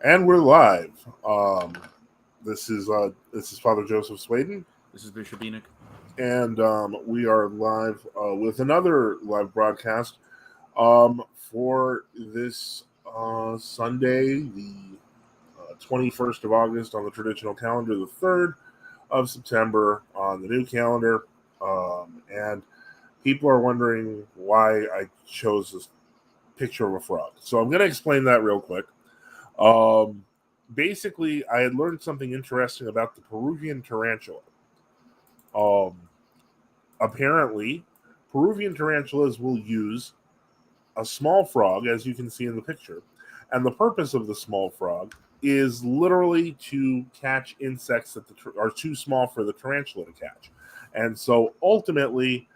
And we're live. This is Father Joseph Swaden. This is Bishop Enoch. And we are live with another live broadcast for this Sunday, the 21st of August on the traditional calendar, the 3rd of September on the new calendar. And people are wondering why I chose this picture of a frog. So I'm going to explain that real quick. Basically, I had learned something interesting about the Peruvian tarantula. Apparently, Peruvian tarantulas will use a small frog, as you can see in the picture, and the purpose of the small frog is literally to catch insects that are too small for the tarantula to catch. And so, ultimately,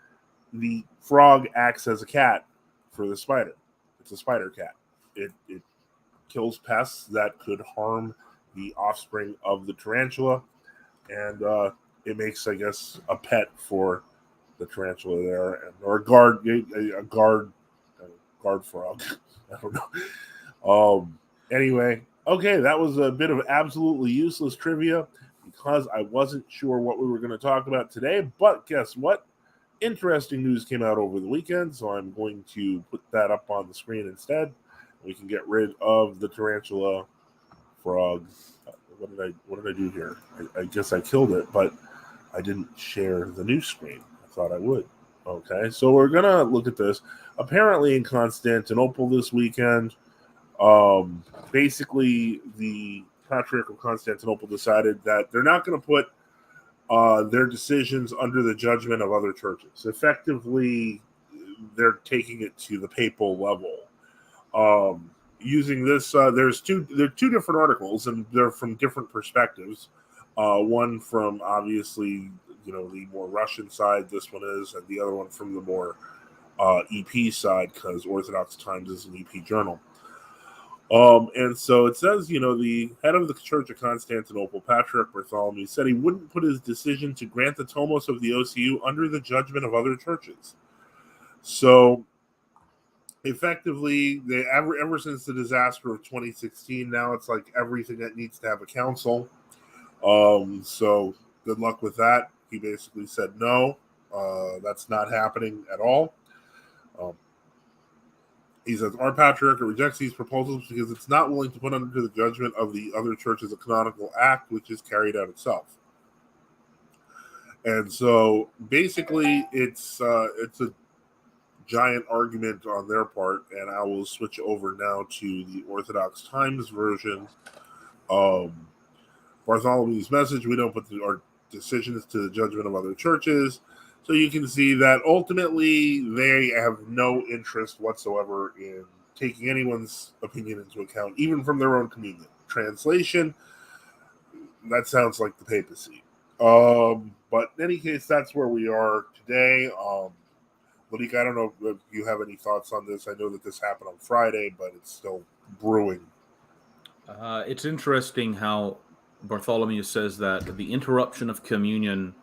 the frog acts as a cat for the spider. It's a spider cat. It kills pests that could harm the offspring of the tarantula, and it makes, I guess, a pet for the tarantula there, or a guard frog. I don't know. Anyway, okay, that was a bit of absolutely useless trivia because I wasn't sure what we were going to talk about today. But guess what? Interesting news came out over the weekend, so I'm going to put that up on the screen instead. We can get rid of the tarantula frog. What did I do here? I guess I killed it, but I didn't share the new screen. I thought I would. Okay, so we're gonna look at this. Apparently, in Constantinople this weekend, basically the Patriarch of Constantinople decided that they're not going to put their decisions under the judgment of other churches. Effectively, they're taking it to the papal level. Using this, there are two different articles, and they're from different perspectives. One from obviously, the more Russian side. This one is, and the other one from the more EP side, because Orthodox Times is an EP journal. And so it says, the head of the Church of Constantinople, Patriarch Bartholomew, said he wouldn't put his decision to grant the Tomos of the OCU under the judgment of other churches. So, effectively, they ever since the disaster of 2016, now it's like everything that needs to have a council. So good luck with that. He basically said no, that's not happening at all. He says, our patriarch rejects these proposals because it's not willing to put under the judgment of the other churches a canonical act which is carried out itself. And so basically it's a giant argument on their part, and I will switch over now to the Orthodox Times version. Bartholomew's message: we don't put our decisions to the judgment of other churches. So you can see that ultimately they have no interest whatsoever in taking anyone's opinion into account, even from their own communion. Translation: that sounds like the papacy. But in any case, that's where we are today. Monique, I don't know if you have any thoughts on this. I know that this happened on Friday, but it's still brewing. It's interesting how Bartholomew says that the interruption of communion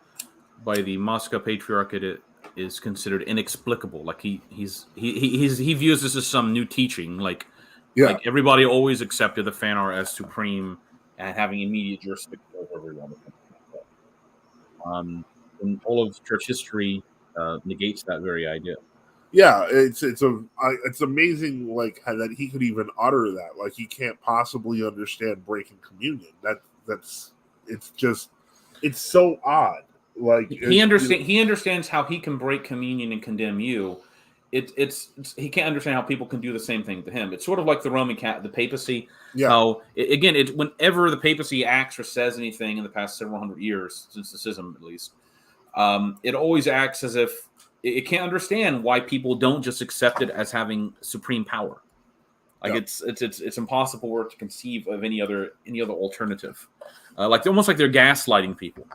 by the Moscow Patriarchate is considered inexplicable. Like he views this as some new teaching. Like everybody always accepted the Phanar as supreme and having immediate jurisdiction over everyone. And all of church history negates that very idea. Yeah, it's amazing, like that he could even utter that. Like he can't possibly understand breaking communion. It's so odd. Like he understands how he can break communion and condemn you. He can't understand how people can do the same thing to him. It's sort of like the the papacy. Yeah. How whenever the papacy acts or says anything in the past several hundred years, since the schism at least, it always acts as if it can't understand why people don't just accept it as having supreme power. Like it's impossible for it to conceive of any other alternative. Almost like they're gaslighting people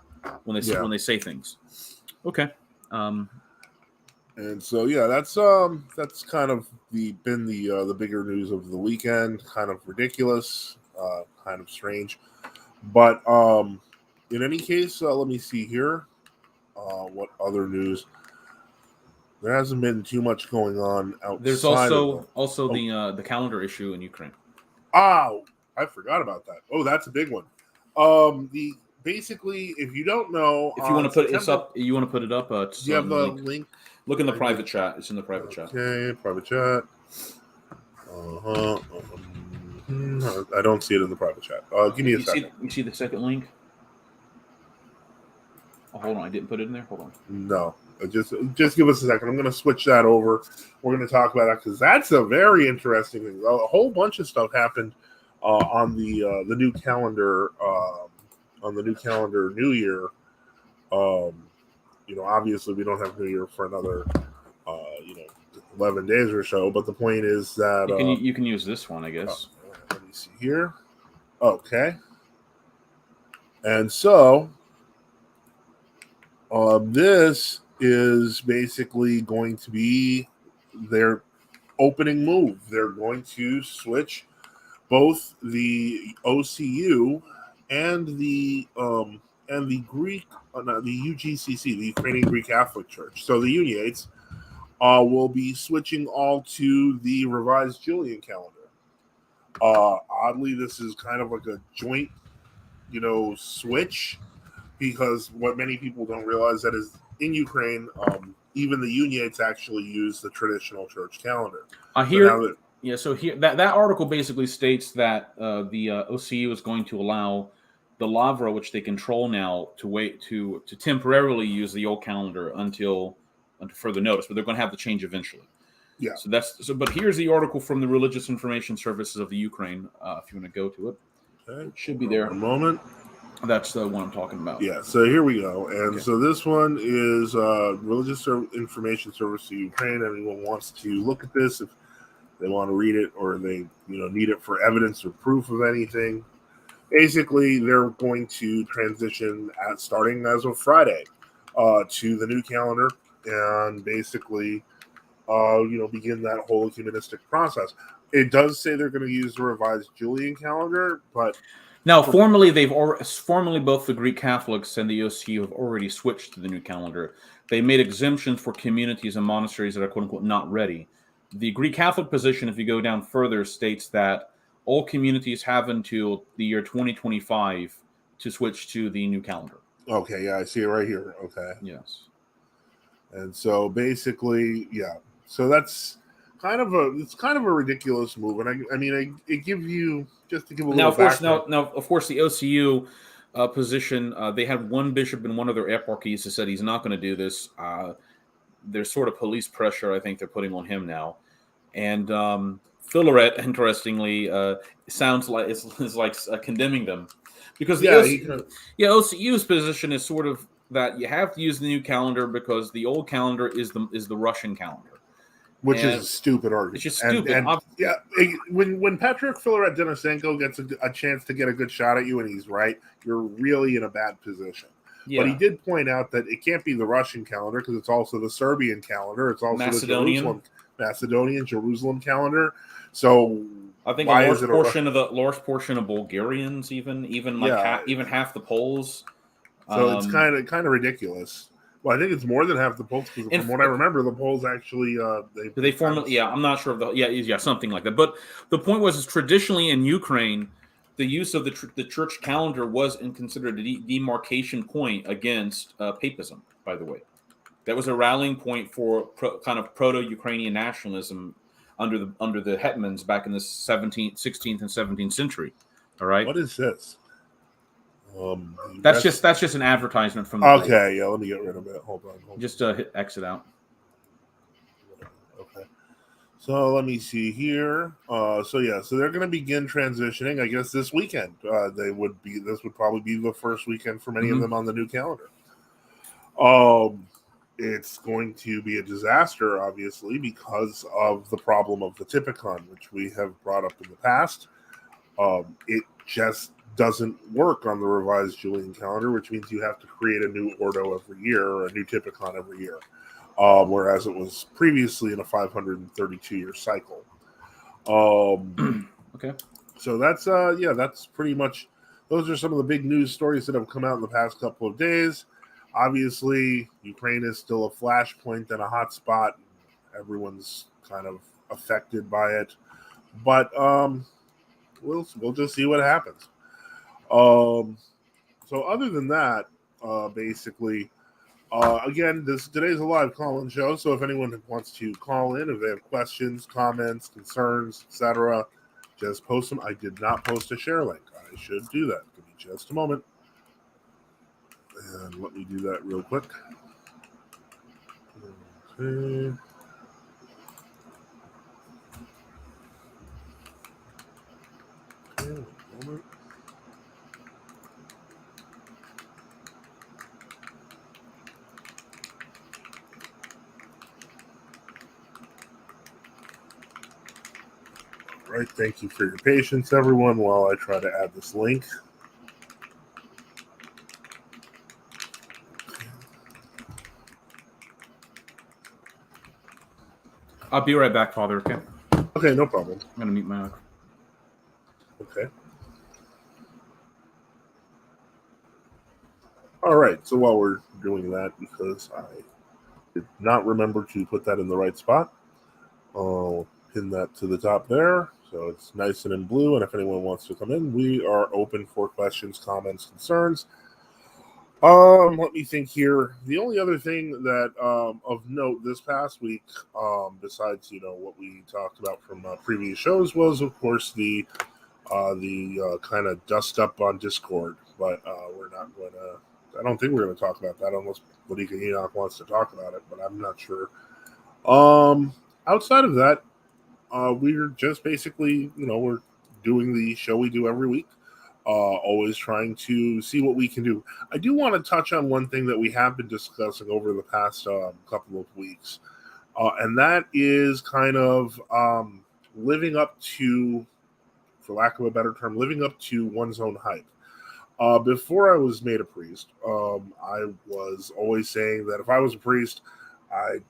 when they say things. Okay. And so that's kind of been the bigger news of the weekend. Kind of ridiculous, kind of strange, but in any case, let me see here. What other news? There hasn't been too much going on outside. There's also the calendar issue in Ukraine. Oh, I forgot about that. Oh, that's a big one. The basically, if you don't know, If you want to put it's up, you want to put it up. Do you have the link? Look in the private chat. It's in the private chat. Okay, private chat. I don't see it in the private chat. Give me a second. You see the second link? Oh, hold on, I didn't put it in there. Hold on. No, just give us a second. I'm going to switch that over. We're going to talk about that because that's a very interesting thing. A whole bunch of stuff happened on the new calendar. On the new calendar, New Year. Obviously we don't have New Year for another 11 days or so. But the point is that you can use this one, I guess. Let me see here. Okay, and so. This is basically going to be their opening move. They're going to switch both the OCU and the Greek, the UGCC, the Ukrainian Greek Catholic Church. So the Uniates will be switching all to the revised Julian calendar. Oddly, this is kind of like a joint, switch. Because what many people don't realize that is in Ukraine, even the Uniates actually use the traditional church calendar. So here that article basically states that the OCU is going to allow the Lavra, which they control now, to temporarily use the old calendar until further notice, but they're going to have to change eventually. Yeah. But here's the article from the Religious Information Services of the Ukraine. If you want to go to it, okay. It should be there. One moment. That's the one I'm talking about. Yeah, so here we go. And So this one is Religious Information Service to Ukraine. Anyone wants to look at this, if they want to read it or they need it for evidence or proof of anything. Basically, they're going to transition starting as of Friday to the new calendar and basically begin that whole ecumenistic process. It does say they're going to use the revised Julian calendar, but now, formally both the Greek Catholics and the OCU have already switched to the new calendar. They made exemptions for communities and monasteries that are "quote unquote" not ready. The Greek Catholic position, if you go down further, states that all communities have until the year 2025 to switch to the new calendar. Okay, yeah, I see it right here. Okay. Yes. And so basically, yeah. So that's kind of a ridiculous move, and it gives you just to give a little background. Now, of course, the OCU position, they had one bishop in one of their eparchies who said he's not going to do this. There's sort of police pressure, I think, they're putting on him now, and Filaret, interestingly, sounds like is like condemning them because OCU's position is sort of that you have to use the new calendar because the old calendar is the Russian calendar. Which is a stupid argument. It's just stupid. When Patrick Filaret Denisenko gets a chance to get a good shot at you and he's right, you're really in a bad position. Yeah. But he did point out that it can't be the Russian calendar because it's also the Serbian calendar. It's also the Macedonian Jerusalem calendar. So I think a large portion of Bulgarians, even half the Poles. So it's kind of ridiculous. Well, I think it's more than half the Poles because from what I remember, the Poles actually they formally. Yeah, I'm not sure of something like that. But the point was, is traditionally in Ukraine, the use of the church calendar was considered a demarcation point against papism. By the way, that was a rallying point for kind of proto-Ukrainian nationalism under the hetmans back in the 16th and 17th century. All right. What is this? That's just an advertisement from the okay, yeah, let me get rid of it. Hold on. Just hit exit out. Okay. So let me see here. So they're going to begin transitioning, I guess, this weekend. This would probably be the first weekend for many of them on the new calendar. It's going to be a disaster, obviously, because of the problem of the Typicon, which we have brought up in the past. It just doesn't work on the revised Julian calendar, which means you have to create a new Ordo every year or a new Typicon every year, whereas it was previously in a 532-year cycle. Okay. So that's pretty much, those are some of the big news stories that have come out in the past couple of days. Obviously, Ukraine is still a flashpoint and a hot spot. Everyone's kind of affected by it. But we'll just see what happens. So other than that, basically, again, today's a live call-in show. So if anyone wants to call in, if they have questions, comments, concerns, etc., just post them. I did not post a share link. I should do that. Give me just a moment, and let me do that real quick. Okay. Okay, moment. All right, thank you for your patience, everyone, while I try to add this link. I'll be right back, Father. Okay. Okay, no problem. I'm gonna mute my. Okay. All right. So while we're doing that, because I did not remember to put that in the right spot, I'll pin that to the top there. So it's nice and in blue. And if anyone wants to come in, we are open for questions, comments, concerns. Let me think here. The only other thing that of note this past week, besides what we talked about from previous shows, was of course the kind of dust up on Discord. But we're not going to. I don't think we're going to talk about that unless Ladika Enoch wants to talk about it, but I'm not sure. Outside of that, we're just basically, we're doing the show we do every week. Always trying to see what we can do. I do want to touch on one thing that we have been discussing over the past couple of weeks, and that is kind of living up to, for lack of a better term, living up to one's own hype. Before I was made a priest, I was always saying that if I was a priest, I'd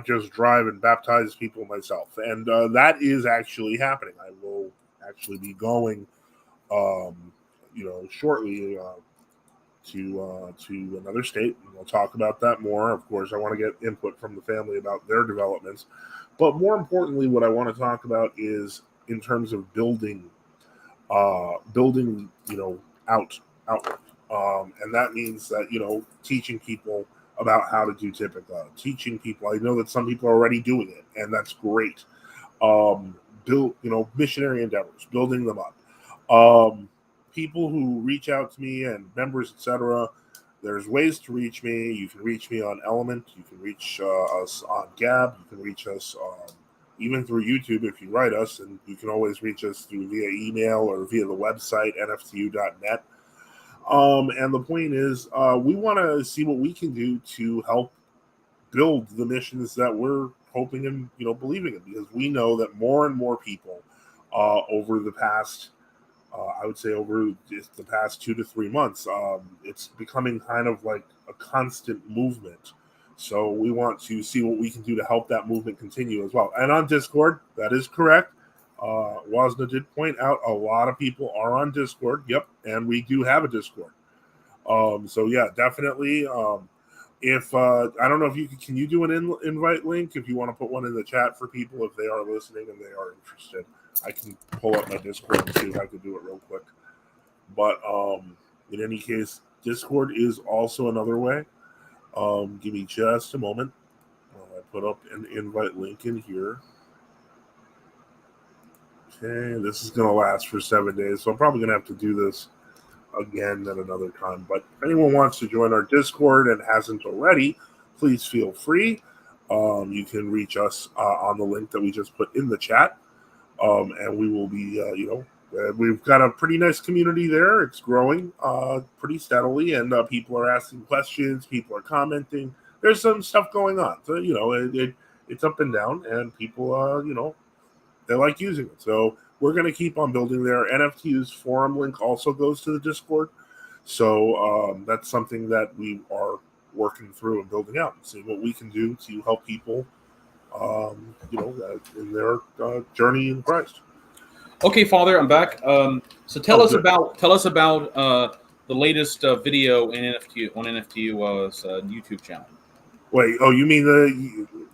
just drive and baptize people myself. And that is actually happening. I will actually be going, shortly to another state. And we'll talk about that more. Of course, I want to get input from the family about their developments. But more importantly, what I want to talk about is in terms of building, outward. And that means that, teaching people about how to do typical, teaching people. I know that some people are already doing it, and that's great. Build, missionary endeavors, building them up. People who reach out to me and members, etc. There's ways to reach me. You can reach me on Element. You can reach us on Gab. You can reach us even through YouTube if you write us, and you can always reach us via email or via the website nftu.net. And the point is, we want to see what we can do to help build the missions that we're hoping and believing in, because we know that more and more people over the past, I would say over the past 2 to 3 months, it's becoming kind of like a constant movement. So we want to see what we can do to help that movement continue as well. And on Discord, that is correct. Wasna did point out a lot of people are on Discord. Yep, and we do have a Discord. So yeah, definitely. If I don't know if can you do an invite link if you want to put one in the chat for people if they are listening and they are interested. I can pull up my Discord and see if I can do it real quick. But in any case, Discord is also another way. Give me just a moment. I put up an invite link in here. Okay, this is going to last for 7 days, so I'm probably going to have to do this again at another time. But if anyone wants to join our Discord and hasn't already, please feel free. You can reach us on the link that we just put in the chat, and we will be, we've got a pretty nice community there. It's growing pretty steadily, and people are asking questions. People are commenting. There's some stuff going on. So, it's up and down, and people, they like using it. So we're going to keep on building there. NFTU's forum link also goes to the Discord. So that's something that we are working through and building out and seeing what we can do to help people, in their journey in Christ. Okay, Father, I'm back. So tell us about the latest video in NFTU's YouTube channel. Wait, you mean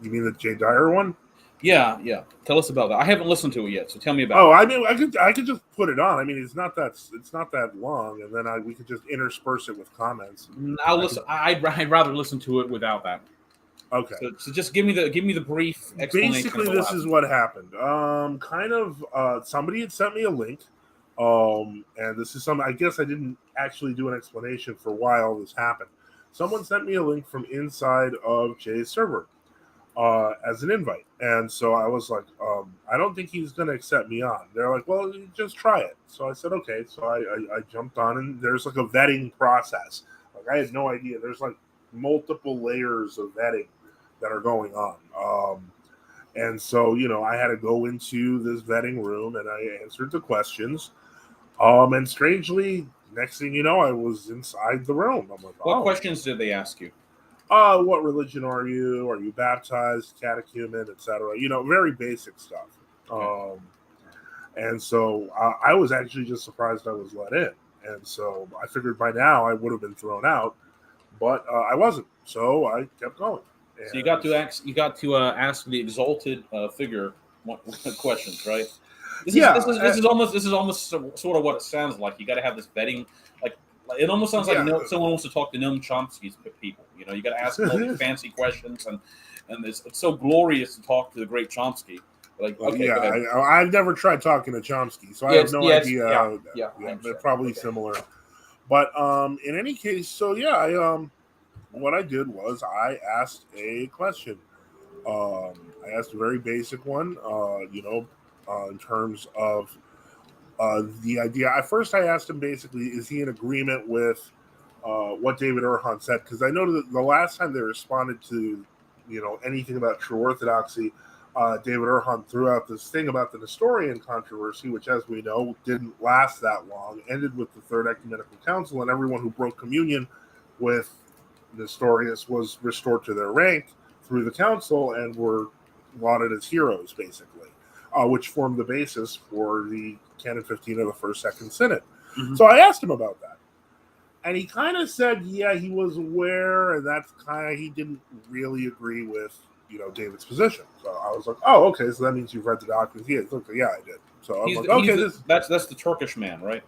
the Jay Dyer one? Yeah, yeah. Tell us about that. I haven't listened to it yet, so tell me about Oh, it. I mean, I could just put it on. I mean, it's not that long, and then we could just intersperse it with comments. I'll I could listen. I'd rather listen to it without that. okay. So just give me the brief explanation of Basically, the this is last. what happened. Kind of, somebody had sent me a link, and this is some. I guess I didn't actually do an explanation for why all this happened. Someone sent me a link from inside of Jay's server as an invite, and so I was like, I don't think he's going to accept me on. They're like, well, you just try it. So I said, okay. So I jumped on, and there's like a vetting process. Like I had no idea. There's like multiple layers of vetting that are going on. And so, I had to go into this vetting room and I answered the questions. And strangely, next thing you know, I was inside the room. I'm like, What oh, questions did they ask you? what religion are you? Are you baptized, catechumen, etc.? Very basic stuff. Okay. And so I was actually just surprised I was let in. And so I figured by now I would have been thrown out, but I wasn't. So I kept going. So you And got to ask the exalted figure questions, right? yeah, This is almost sort of what it sounds like. You got to have this vetting, like it almost sounds like yeah. someone wants to talk to Noam Chomsky's people. You got to ask them all these fancy questions, and it's so glorious to talk to the great Chomsky. Like, Well, okay, yeah, go ahead. I've never tried talking to Chomsky, so I Yeah, have no yes, idea. yeah, yeah. I Yeah, they're understand. probably Okay. similar. But in any case, so yeah, what I did was I asked a question. I asked a very basic one. In terms of the idea. At first, I asked him basically, is he in agreement with what David Erhan said? Because I know that the last time they responded to, anything about true orthodoxy, David Erhan threw out this thing about the Nestorian controversy, which, as we know, didn't last that long. Ended with the Third Ecumenical Council, and everyone who broke communion with Nestorius was restored to their rank through the council and were lauded as heroes, basically, which formed the basis for the Canon 15 of the First Second Synod. Mhm. So I asked him about that. And he kind of said, yeah, he was aware, and that's kind of, he didn't really agree with, David's position. So I was like, oh, okay, so that means you've read the documents. Yeah, okay, yeah, I did. So I'm like, okay, That's the Turkish man, right?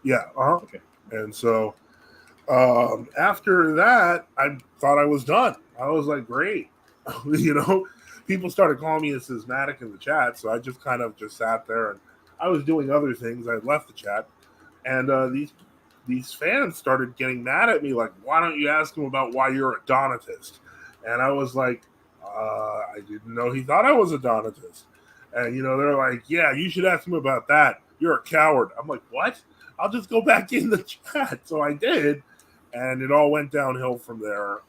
yeah, Okay. And so after that, I thought I was done. I was like, great. People started calling me a schismatic in the chat, so I just kind of just sat there and I was doing other things. I left the chat, and these fans started getting mad at me, like, why don't you ask him about why you're a Donatist? And I was like, I didn't know he thought I was a Donatist. And, they're like, yeah, you should ask him about that. You're a coward. I'm like, what? I'll just go back in the chat. So I did, and it all went downhill from there.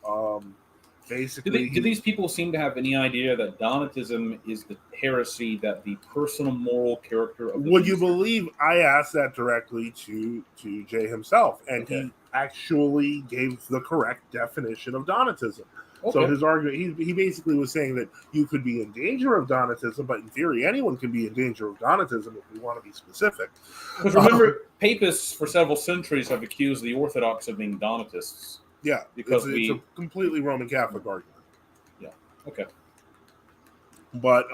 Basically, Do these people seem to have any idea that Donatism is the heresy that the personal moral character of the would you minister? believe I asked that directly to Jay himself, and Okay. he actually gave the correct definition of Donatism. Okay. So his argument, he basically was saying that you could be in danger of Donatism, but in theory, anyone can be in danger of Donatism if we want to be specific. Because remember, papists for several centuries have accused the Orthodox of being Donatists. Yeah, because it's a completely Roman Catholic argument. Yeah. Okay. But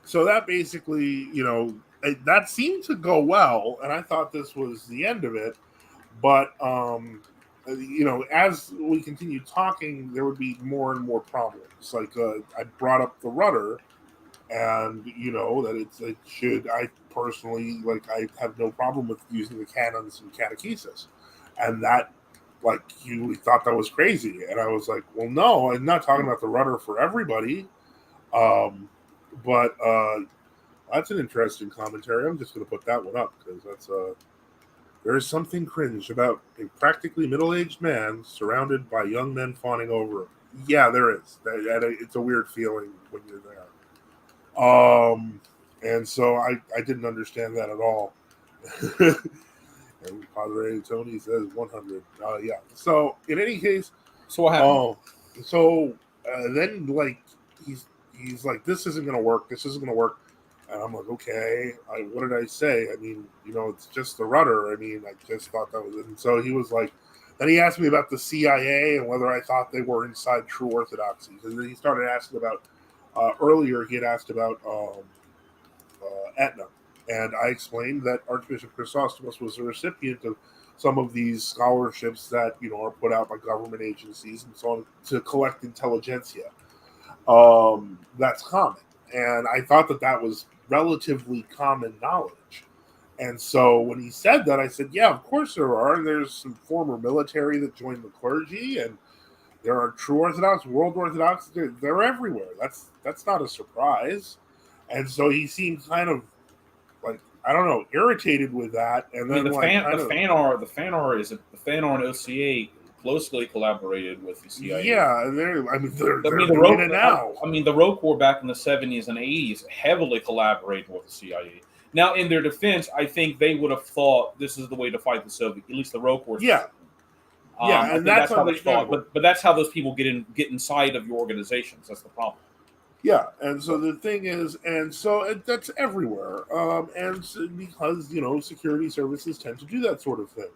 so that basically, that seemed to go well, and I thought this was the end of it. But as we continued talking, there would be more and more problems. Like I brought up the rudder, and that it should. I personally I have no problem with using the canons and catechesis, and that. Like you thought that was crazy, and I was like, "Well, no, I'm not talking about the rudder for everybody." But that's an interesting commentary. I'm just going to put that one up because there is something cringe about a practically middle-aged man surrounded by young men fawning over him. Yeah, there is. It's a weird feeling when you're there. And so I didn't understand that at all. And Padre Tony says 100. Yeah. So in any case, so what happened? Then he's like, this isn't gonna work. This isn't gonna work. And I'm like, okay. What did I say? I mean, it's just the rudder. I mean, I just thought that was it. And so he was like, then he asked me about the CIA and whether I thought they were inside true orthodoxy. And then he started asking about earlier he had asked about Etna, and I explained that Archbishop Chrysostomus was a recipient of some of these scholarships that are put out by government agencies and so on to collect intelligentsia. That's common, and I thought that that was relatively common knowledge. And so when he said that, I said, "Yeah, of course there are. There's some former military that joined the clergy, and there are true Orthodox, World Orthodox. They're everywhere. That's not a surprise." And so he seemed kind of like, I don't know, irritated with that. And I mean, then the fan R and OCA closely collaborated with the CIA. Yeah, they're the doing it now. The Roe Corps back in the 70s and 80s heavily collaborated with the CIA. Now, in their defense, I think they would have thought this is the way to fight the Soviet, at least the Roe Corps. Yeah. And that's how they thought. But that's how those people get inside of your organizations. That's the problem. Yeah, and so the thing is, and so that's everywhere, and so because security services tend to do that sort of thing.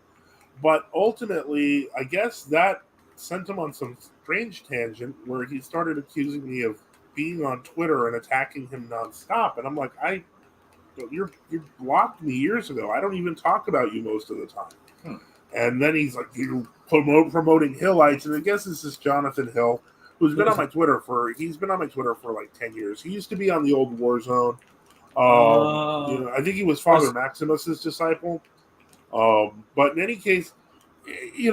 But ultimately, I guess that sent him on some strange tangent where he started accusing me of being on Twitter and attacking him nonstop, and I'm like, you blocked me years ago. I don't even talk about you most of the time. And then he's like, you promoting Hillites, and I guess this is Jonathan Hill, who's been on my Twitter for like 10 years. He used to be on the old Warzone. I think he was Father Maximus's disciple. But in any case, he's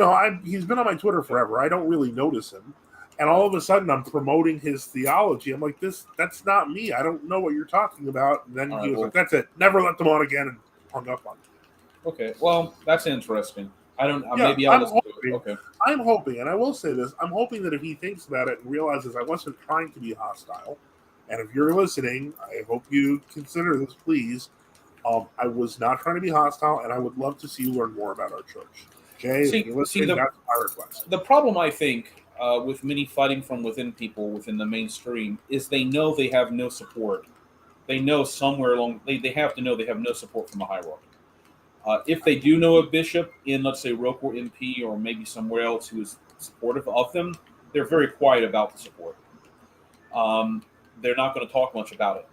been on my Twitter forever. I don't really notice him. And all of a sudden I'm promoting his theology. I'm like, that's not me. I don't know what you're talking about. And then he was like, that's it. Never let them on again, and hung up on me. Okay. Well, that's interesting. I don't. Maybe I'll listen to it. Okay. I'm hoping, and I will say this: I'm hoping that if he thinks about it and realizes I wasn't trying to be hostile, and if you're listening, I hope you consider this, please. I was not trying to be hostile, and I would love to see you learn more about our church. Jay, if you're listening, that's my request. The problem, I think, with many fighting from within people within the mainstream is they know they have no support. They know somewhere along they have to know they have no support from a hierarchy. If they do know a bishop in, let's say, Roquefort MP or maybe somewhere else who is supportive of them, they're very quiet about the support. They're not going to talk much about it.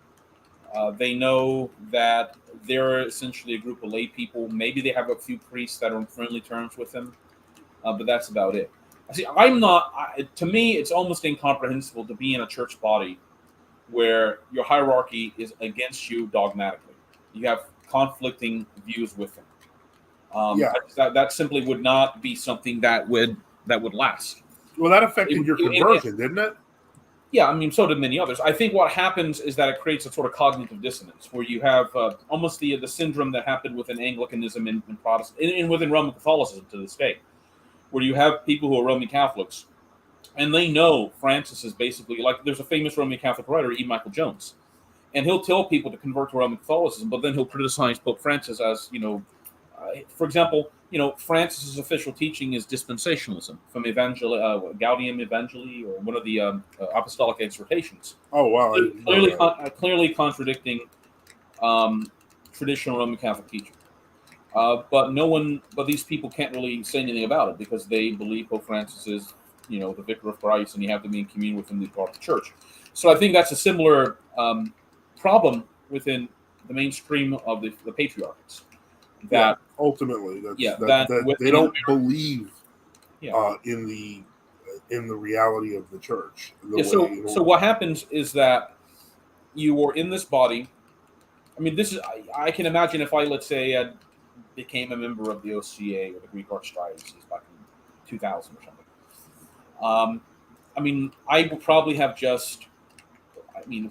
They know that they're essentially a group of lay people. Maybe they have a few priests that are on friendly terms with them, but that's about it. See, to me, it's almost incomprehensible to be in a church body where your hierarchy is against you dogmatically. You have conflicting views with them. That simply would not be something that would last. Well, that affected your conversion, didn't it? Yeah, I mean, so did many others. I think what happens is that it creates a sort of cognitive dissonance where you have almost the syndrome that happened within Anglicanism and Protestant, and within Roman Catholicism to this day, where you have people who are Roman Catholics, and they know Francis is basically like, there's a famous Roman Catholic writer, E. Michael Jones, and he'll tell people to convert to Roman Catholicism, but then he'll criticize Pope Francis as, for example, Francis's official teaching is dispensationalism from Gaudium Evangelii, or one of the apostolic exhortations. Oh, wow. Clearly contradicting traditional Roman Catholic teaching. But these people can't really say anything about it because they believe Pope Francis is, the vicar of Christ, and you have to be in communion with him to be part of the church. So I think that's a similar problem within the mainstream of the patriarchs. That ultimately, that they don't believe in the reality of the church. So what happens is that you are in this body. I mean, I can imagine if I, let's say, became a member of the OCA or the Greek Archdiocese back in 2000 or something. I mean, I would probably have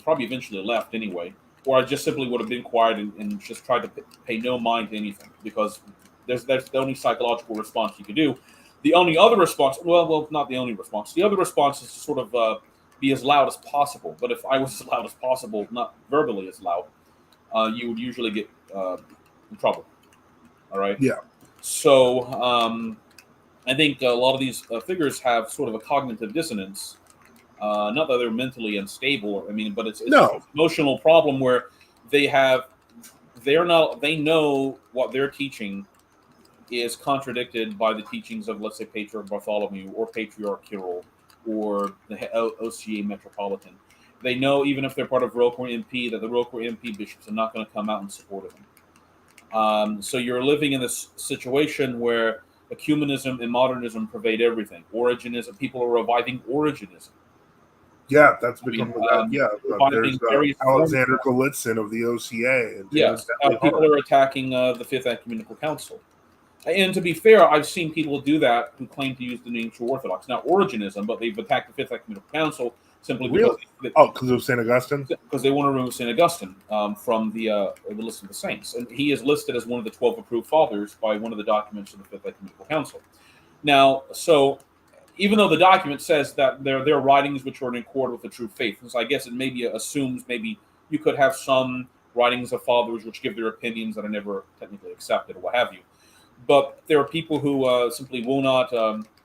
probably eventually left anyway, or I just simply would have been quiet and just tried to pay no mind to anything, because that's the only psychological response you can do. The only other response, well, not the only response. The other response is to sort of be as loud as possible. But if I was as loud as possible, not verbally as loud, you would usually get in trouble. All right? Yeah. So I think a lot of these figures have sort of a cognitive dissonance. Not that they're mentally unstable. I mean, but it's an emotional problem where they know what they're teaching is contradicted by the teachings of, let's say, Patriarch Bartholomew or Patriarch Kirill or the OCA Metropolitan. They know even if they're part of Roker MP that the Roker MP bishops are not going to come out in support of them. So you're living in this situation where ecumenism and modernism pervade everything. Origenism, people are reviving Origenism. Yeah, that's become there's Alexander forms. Golitsyn of the OCA. And Yes, people are attacking the Fifth Ecumenical Council. And to be fair, I've seen people do that who claim to use the name True Orthodox, not Origenism, but they've attacked the Fifth Ecumenical Council simply because of St. Augustine? Because they want to remove St. Augustine from the list of the saints. And he is listed as one of the 12 approved fathers by one of the documents of the Fifth Ecumenical Council. Now, so even though the document says that they're writings which are in accord with the true faith, so I guess it maybe assumes maybe you could have some writings of fathers which give their opinions that are never technically accepted or what have you. But there are people who simply will not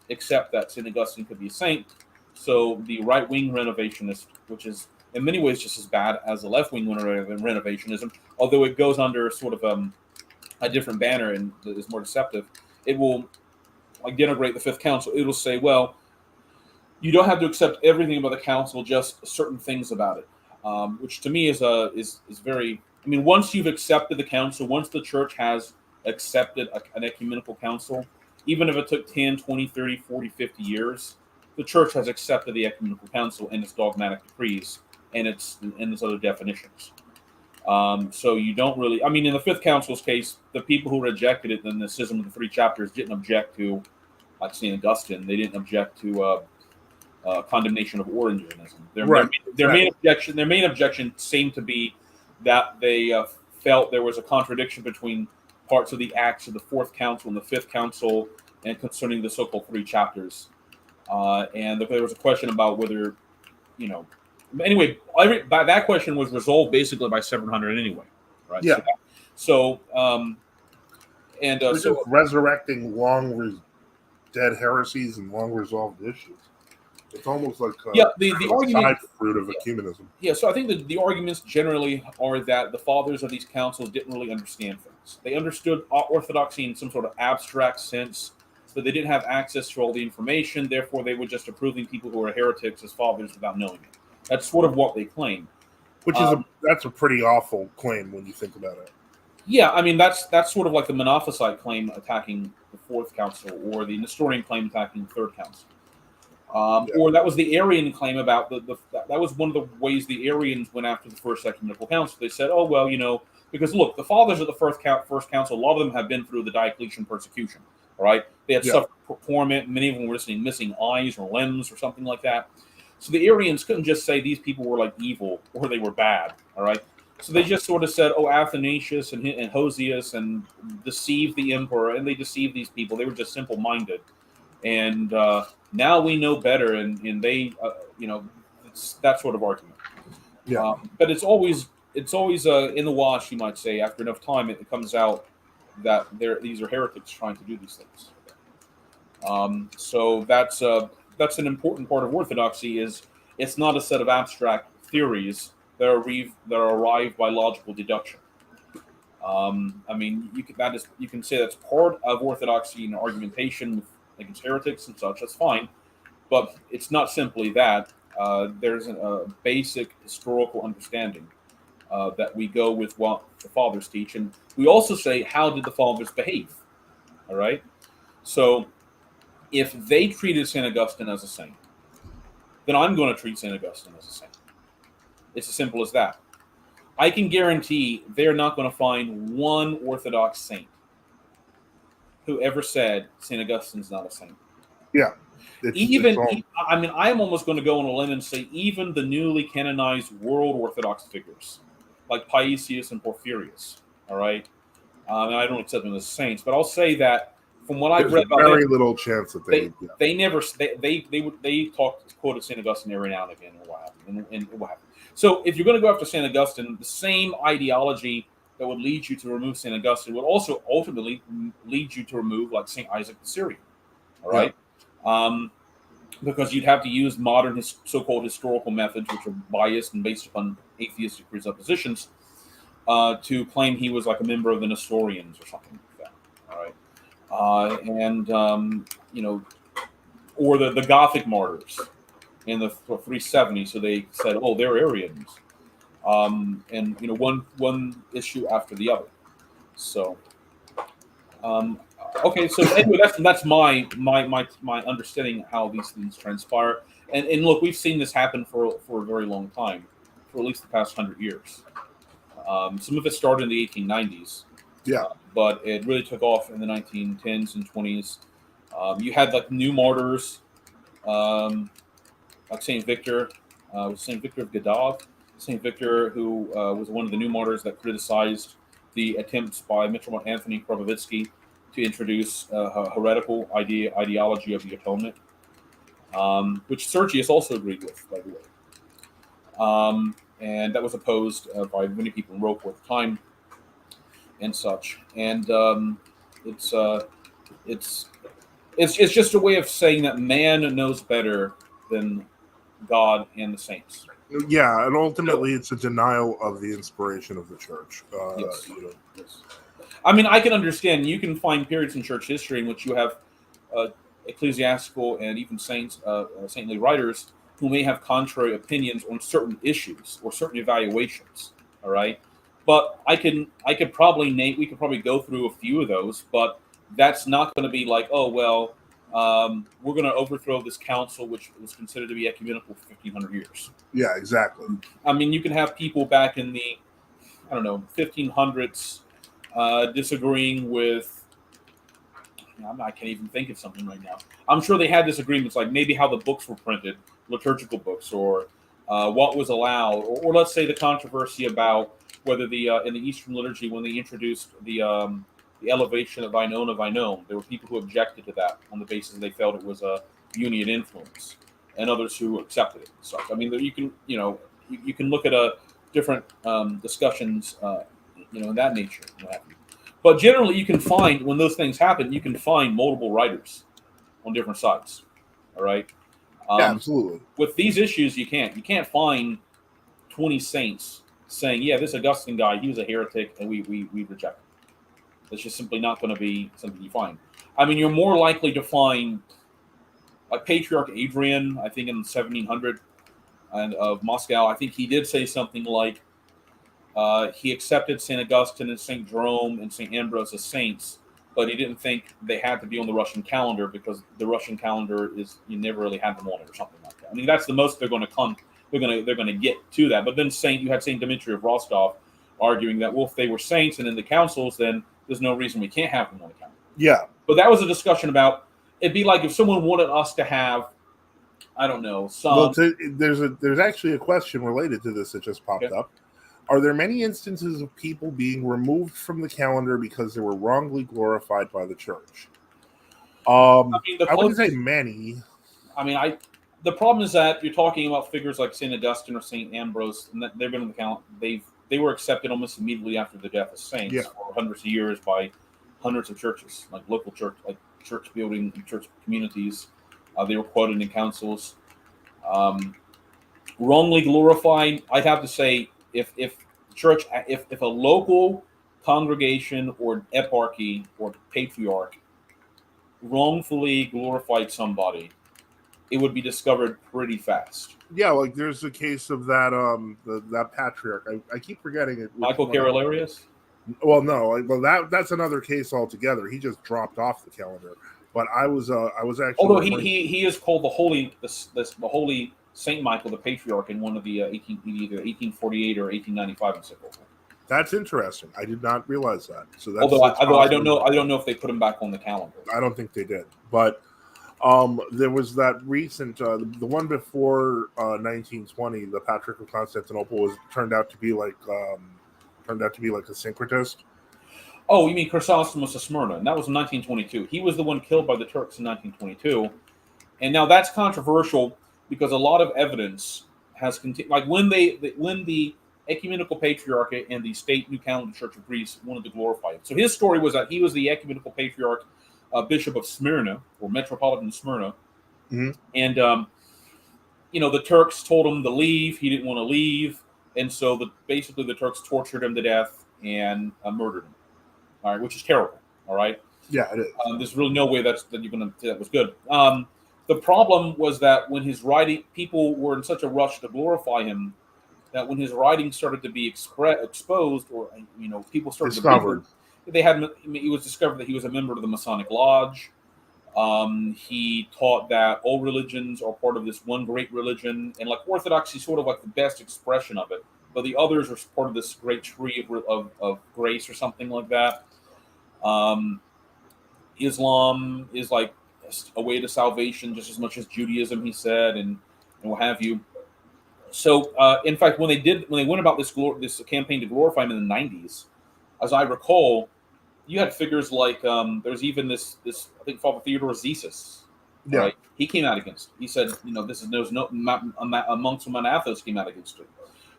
accept that St. Augustine could be a saint. So the right-wing renovationist, which is in many ways just as bad as the left-wing renovationism, although it goes under sort of a different banner and is more deceptive, it will denigrate the Fifth Council. It will say, well, you don't have to accept everything about the council, just certain things about it, which to me is very. I mean, once you've accepted the council, once the church has accepted an ecumenical council, even if it took 10, 20, 30, 40, 50 years, the church has accepted the ecumenical council and its dogmatic decrees and its other definitions. So you don't really, I mean, in the Fifth Council's case, the people who rejected it in the Schism of the Three Chapters didn't object to, like St. Augustine, they didn't object to condemnation of Origenism. Their main objection seemed to be that they felt there was a contradiction between parts of the Acts of the Fourth Council and the Fifth Council, and concerning the so-called Three Chapters. And there was a question about whether, anyway, that question was resolved basically by 700 anyway, right? Yeah. So resurrecting long dead heresies and long resolved issues. It's almost like the argument, side fruit of ecumenism. Yeah, so I think the arguments generally are that the fathers of these councils didn't really understand things. They understood orthodoxy in some sort of abstract sense, but they didn't have access to all the information. Therefore, they were just approving people who are heretics as fathers without knowing it. That's sort of what they claim. Which is that's a pretty awful claim when you think about it. Yeah, I mean that's sort of like the Monophysite claim attacking the Fourth Council, or the Nestorian claim attacking the Third Council. Or that was the Arian claim about that was one of the ways the Arians went after the First Ecumenical Council. They said, oh, well, because look, the fathers of the First Council, a lot of them have been through the Diocletian persecution, all right? They had suffered torment. Many of them were missing eyes or limbs or something like that. So the Arians couldn't just say these people were like evil or they were bad, all right? So they just sort of said, oh, Athanasius and Hosius and deceived the emperor, and they deceived these people. They were just simple-minded. And now we know better, and they, it's that sort of argument. Yeah. But it's always in the wash, you might say. After enough time, it comes out that these are heretics trying to do these things. So that's an important part of Orthodoxy. Is it's not a set of abstract theories that are arrived by logical deduction. I mean, you can say that's part of Orthodoxy and argumentation against heretics and such. That's fine, but it's not simply that. There's a basic historical understanding that we go with what the fathers teach, and we also say, how did the fathers behave? All right. So, if they treated St. Augustine as a saint, then I'm going to treat St. Augustine as a saint. It's as simple as that. I can guarantee they're not going to find one Orthodox saint who ever said St. Augustine's not a saint. Yeah. I am almost going to go on a limb and say even the newly canonized world Orthodox figures, like Paisius and Porphyrius, all right? And I don't accept them as saints, but I'll say that from what I've read about them, very little chance that they quoted St. Augustine every now and again, and what happened. So if you're going to go after St. Augustine, the same ideology that would lead you to remove St. Augustine would also ultimately lead you to remove, like, St. Isaac the Syrian, all right? Yeah. Because you'd have to use modern so-called historical methods, which are biased and based upon atheistic presuppositions, to claim he was like a member of the Nestorians or something like that, all right? Or the Gothic martyrs, in the 370. So they said, "Oh, they're Arians," and one issue after the other. So okay, so anyway, that's my understanding how these things transpire. And look, we've seen this happen for a very long time, for at least the past 100 years. Some of it started in the 1890s, Yeah. but it really took off in the 1910s and 20s. You had like new martyrs, like Saint Victor of Gadov, Saint Victor, who was one of the new martyrs that criticized the attempts by Metropolitan Anthony Krobovitsky to introduce a heretical ideology of the atonement, which Sergius also agreed with, by the way. And that was opposed by many people in Rome at the time and such. And it's uh, it's it's just a way of saying that man knows better than God and the saints. Yeah, and ultimately it's a denial of the inspiration of the church. Yes. Yes. I mean, I can understand. You can find periods in church history in which you have ecclesiastical and even saintly writers who may have contrary opinions on certain issues or certain evaluations. All right, but I could probably name. We could probably go through a few of those, but that's not going to be like, oh well, we're going to overthrow this council, which was considered to be ecumenical for 1,500 years. Yeah, exactly. I mean, you can have people back in the, I don't know, 1500s disagreeing with. I can't even think of something right now. I'm sure they had disagreements, like maybe how the books were printed, liturgical books, or what was allowed, or let's say the controversy about whether the in the Eastern liturgy, when they introduced the elevation of thine own, there were people who objected to that on the basis they felt it was a union influence, and others who accepted it. So I mean, you can you can look at a different discussions in that nature. But generally, you can find when those things happen, you can find multiple writers on different sides. All right. Yeah, absolutely. With these issues, you can't. You can't find 20 saints saying, "Yeah, this Augustine guy, he was a heretic, and we reject him." That's just simply not going to be something you find. I mean, you're more likely to find like Patriarch Adrian, I think in 1700, and of Moscow. I think he did say something like he accepted St. Augustine and St. Jerome and St. Ambrose as saints, but he didn't think they had to be on the Russian calendar because the Russian calendar is you never really had them on it or something like that. I mean, that's the most they're going to come. They're going to get to that. But then you had St. Dimitri of Rostov arguing that well, if they were saints and in the councils, then there's no reason we can't have them on the calendar. Yeah, but that was a discussion about. It'd be like if someone wanted us to have, I don't know, some. Well, there's actually a question related to this that just popped up. Are there many instances of people being removed from the calendar because they were wrongly glorified by the church? I wouldn't say many. I mean, the problem is that you're talking about figures like St. Augustine or St. Ambrose, and that they've been on the calendar. They were accepted almost immediately after the death of saints for hundreds of years by hundreds of churches, like local church, like church building, church communities. They were quoted in councils. Wrongly glorified, I'd have to say, if a local congregation or eparchy or patriarch wrongfully glorified somebody, it would be discovered pretty fast. Yeah, like there's a case of that that patriarch. I keep forgetting it. Michael Carolarius? Well, no, that's another case altogether. He just dropped off the calendar. But I was actually. Although he is called the Holy Saint Michael the Patriarch in one of the either 1848 or 1895 encyclical. That's interesting. I did not realize that. So that's, although I don't know if they put him back on the calendar. I don't think they did. But there was that recent the one before 1920, the Patriarch of Constantinople turned out to be like a syncretist. Oh, you mean Chrysostomos of Smyrna? And that was in 1922. He was the one killed by the Turks in 1922. And now that's controversial because a lot of evidence has continued. Like when the Ecumenical Patriarchate and the State New Calendar Church of Greece wanted to glorify him. So his story was that he was the Ecumenical Patriarch, Bishop of Smyrna, or Metropolitan Smyrna. Mm-hmm. And, the Turks told him to leave. He didn't want to leave. And so basically the Turks tortured him to death and murdered him. All right, which is terrible. All right. Yeah, it is. There's really no way that you're going to say that was good. The problem was that when his writing, people were in such a rush to glorify him that when his writing started to be exposed, or people started Discovered. to read them, it was discovered that he was a member of the Masonic Lodge. He taught that all religions are part of this one great religion, and like Orthodoxy is sort of like the best expression of it, but the others are part of this great tree of grace or something like that. Islam is like a way to salvation just as much as Judaism, he said, and what have you. So, in fact, when they went about this campaign to glorify him in the 90s, as I recall, you had figures like there's even this I think Father Theodore Zesis, right? He came out against it. He said, this is amongst Monathos came out against it.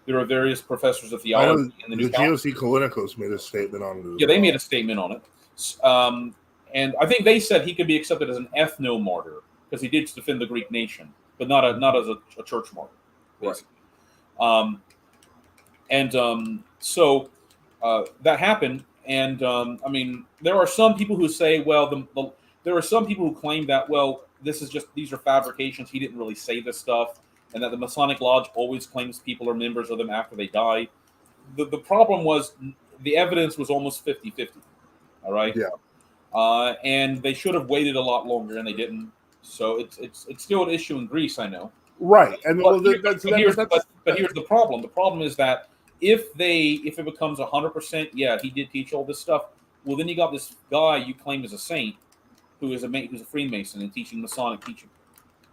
There are various professors of theology in the New GOC Kalinikos made a statement on it. Yeah, they made a statement on it, and I think they said he could be accepted as an ethno-martyr because he did defend the Greek nation, but not as a church martyr. Basically. Right. So that happened. And there are some people who say, well, there are some people who claim that, well, these are fabrications. He didn't really say this stuff, and that the Masonic Lodge always claims people are members of them after they die. The problem was the evidence was almost 50-50. All right. Yeah. And they should have waited a lot longer, and they didn't. So it's still an issue in Greece, I know. Right. And here's the problem. The problem is that if it becomes 100%, yeah, he did teach all this stuff. Well, then you got this guy you claim is a saint who's a Freemason and teaching Masonic teaching,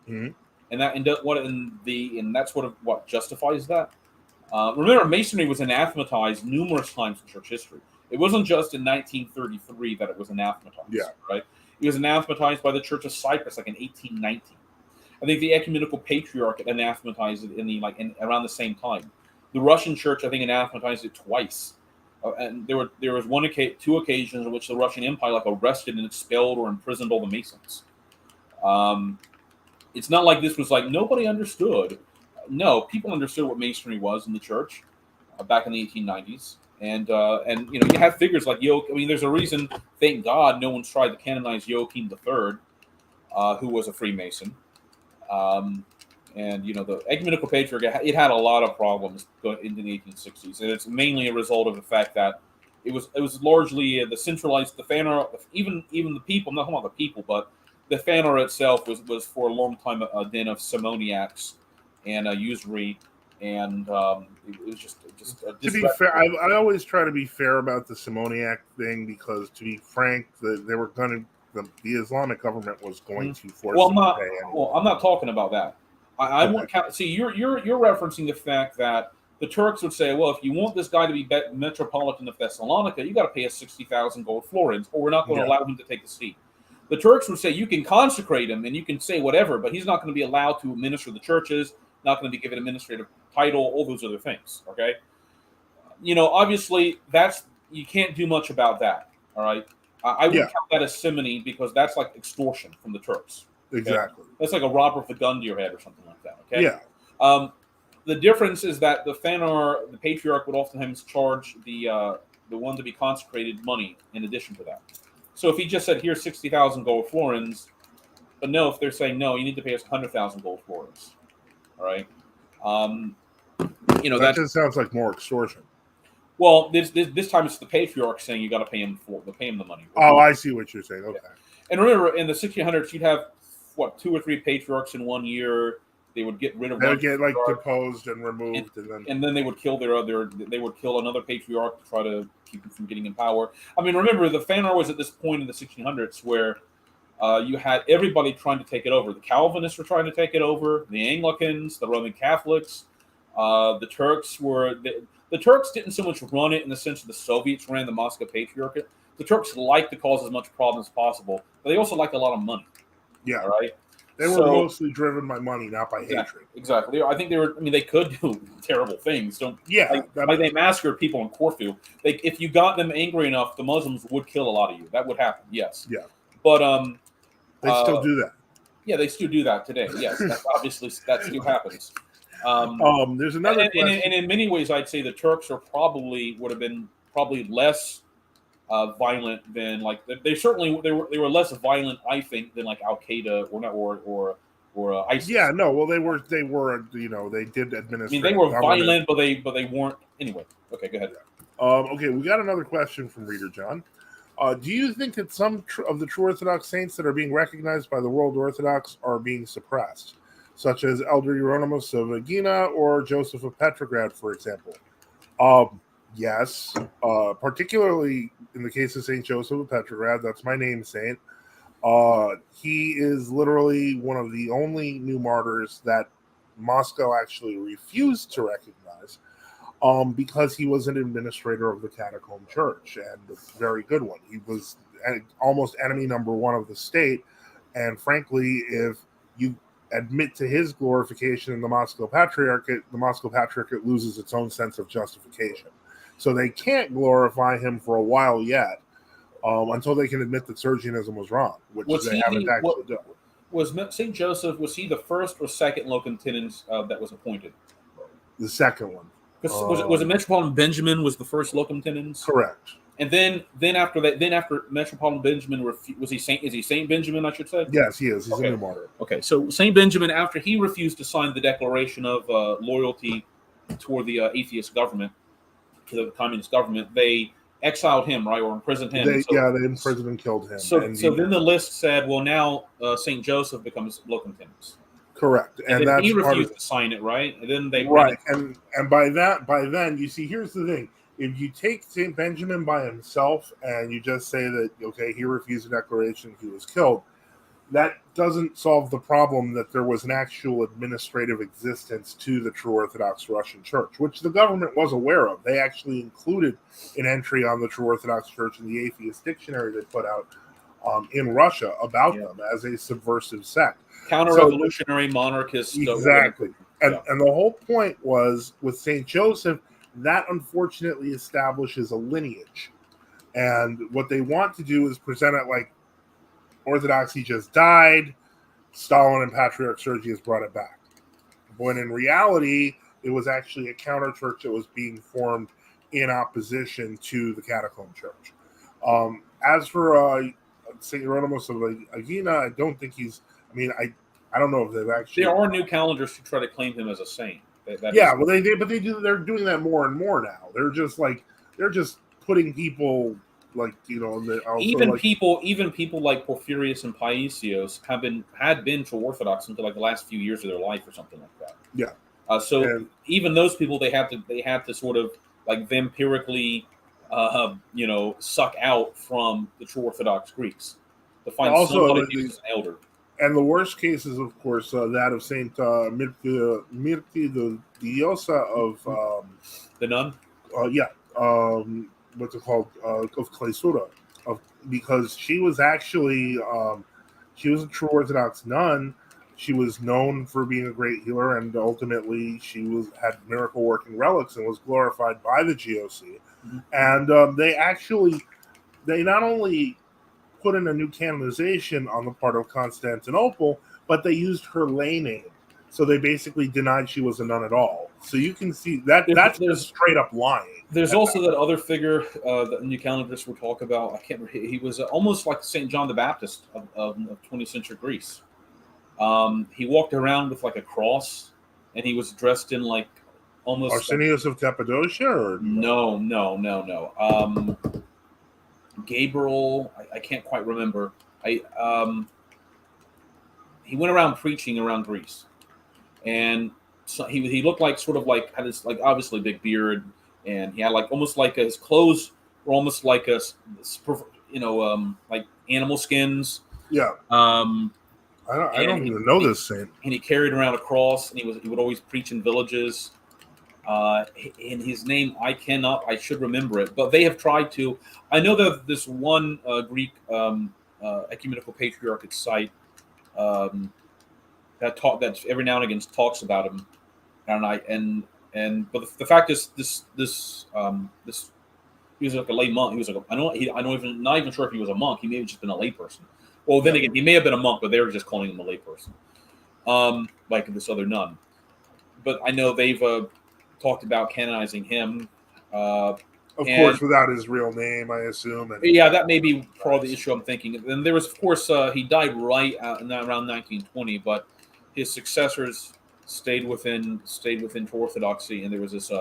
and that's what justifies that. Remember, Masonry was anathematized numerous times in church history. It wasn't just in 1933 that it was anathematized. Yeah. Right. It was anathematized by the Church of Cyprus, like in 1819. I think the Ecumenical Patriarch anathematized it around the same time. The Russian Church, I think, anathematized it twice, and there was two occasions in which the Russian Empire arrested and expelled or imprisoned all the Masons. It's not like this was like nobody understood. No, people understood what Masonry was in the church back in the 1890s, and you have figures like there's a reason. Thank God, no one's tried to canonize Joachim III, who was a Freemason. And the Ecumenical Patriarch, it had a lot of problems into the 1860s, and it's mainly a result of the fact that it was largely the centralized, the Fanor, even the people. I'm not talking about the people, but the Fanor itself was for a long time a den of simoniacs and usury, and it was just. To be fair, I always try to be fair about the simoniac thing because, to be frank, they were going to. The Islamic government was going to force them to pay. I'm not talking about that. I won't count. See, you're referencing the fact that the Turks would say, well, if you want this guy to be Metropolitan of Thessalonica, you got to pay us 60,000 gold florins, or we're not going to allow him to take the seat. The Turks would say you can consecrate him and you can say whatever, but he's not going to be allowed to administer the churches, not going to be given an administrative title, all those other things. Okay, obviously you can't do much about that. All right. I would count that as simony because that's like extortion from the Turks. Okay? Exactly. That's like a robber with a gun to your head or something like that. Okay. Yeah. The difference is that the Fanor, the Patriarch, would oftentimes charge the one to be consecrated money in addition to that. So if he just said, "Here's 60,000 gold florins," but no, if they're saying no, you need to pay us 100,000 gold florins. All right. That just sounds like more extortion. Well, this time it's the Patriarch saying you got to pay him the money. Oh, I see what you're saying. Okay. Yeah. And remember, in the 1600s, you'd have 2 or 3 patriarchs in 1 year. They would get rid of. They would get deposed and removed, and then they would kill They would kill another patriarch to try to keep him from getting in power. I mean, remember, the Fanor was at this point in the 1600s where you had everybody trying to take it over. The Calvinists were trying to take it over. The Anglicans, the Roman Catholics, the Turks were. The Turks didn't so much run it in the sense that the Soviets ran the Moscow Patriarchate. The Turks liked to cause as much problems as possible, but they also liked a lot of money. Yeah, right. They were mostly driven by money, not by hatred. Exactly. I think they were. I mean, they could do terrible things. They massacred people in Corfu. If you got them angry enough, the Muslims would kill a lot of you. That would happen. Yes. Yeah. But they still do that. Yeah, they still do that today. Yes, obviously that still happens. There's another question. And in many ways, I'd say the Turks would have been less violent than they were less violent, I think, than like Al Qaeda or ISIS. Yeah, no, well, they were, they did administer. I mean, they were violent, but they weren't. Anyway, okay, go ahead. Okay, we got another question from Reader John. Do you think that some of the true Orthodox saints that are being recognized by the world Orthodox are being suppressed, such as Elder Hieronymus of Aegina or Joseph of Petrograd, for example? Yes, particularly in the case of Saint Joseph of Petrograd. That's my namesake. He is literally one of the only new martyrs that Moscow actually refused to recognize, because he was an administrator of the Catacomb Church, and a very good one. He was almost enemy number one of the state, and frankly, if you admit to his glorification in the Moscow Patriarchate loses its own sense of justification. So they can't glorify him for a while yet, until they can admit that Sergianism was wrong, which they haven't actually done. Was St. Joseph, was he the first or second locotenens that was appointed? The second one. Was it Metropolitan Benjamin was the first locotenens? Correct. And then after Metropolitan Benjamin, was he Saint? Is he Saint Benjamin? I should say. Yes, he is. He's a new martyr. Okay, so Saint Benjamin, after he refused to sign the declaration of loyalty toward the atheist government, to the communist government, they exiled him, right, or imprisoned him. They imprisoned and killed him. So then the list said, well, now Saint Joseph becomes locotenens. Correct, and then he refused to sign it, right? And then they and by then, you see, here's the thing: if you take Saint Benjamin by himself and you just say that, okay, he refused a declaration, he was killed, that doesn't solve the problem that there was an actual administrative existence to the true Orthodox Russian Church, which the government was aware of. They actually included an entry on the true Orthodox Church in the atheist dictionary they put out in Russia about them as a subversive sect. Counter-revolutionary monarchist. Exactly. And the whole point was, with St. Joseph, that unfortunately establishes a lineage. And what they want to do is present it like Orthodoxy just died, Stalin and Patriarch Sergius brought it back. When in reality, it was actually a counter-church that was being formed in opposition to the Catacomb Church. As for St. Hieronymus of Aegina, I don't think he's... I don't know if they've actually... There are new calendars to try to claim him as a saint. Well, they did, but they're doing that more and more now. They're just putting people even people like Porphyrius and Paisios had been true Orthodox until like the last few years of their life or something like that. Yeah. Even those people, they have to sort of like vampirically, suck out from the true Orthodox Greeks to find somebody who's an elder. And the worst case is, of course, that of Saint Mirti the Diosa of the nun. What's it called? Of Claysura, because she was actually she was a true Orthodox nun. She was known for being a great healer, and ultimately she had miracle working relics and was glorified by the GOC. Mm-hmm. And they not only put in a new canonization on the part of Constantinople, but they used her lay name. So they basically denied she was a nun at all. So you can see that's just straight up lying. There's also that other figure that new calendars will talk about. I can't remember. He was almost like St. John the Baptist of 20th century Greece. He walked around with like a cross, and he was dressed in like almost Arsenius of Cappadocia, or no. Gabriel, I can't quite remember. He went around preaching around Greece, and so he looked like sort of like had this like obviously big beard, and he had like almost like his clothes were almost like like animal skins. Yeah. I don't even know this saint. And he carried around a cross, and he would always preach in villages. In his name, I should remember it, but they have tried to. I know that this one Greek ecumenical patriarchate site that every now and again talks about him, but the fact is this he was like a lay monk. He was like not even sure if he was a monk. He may have just been a lay person. Well, then again, he may have been a monk, but they were just calling him a lay person, like this other nun. But I know they've talked about canonizing him. Of course, without his real name, I assume. That may be part of the issue I'm thinking. And there was, of course, he died right around 1920, but his successors stayed within Orthodoxy, and there was this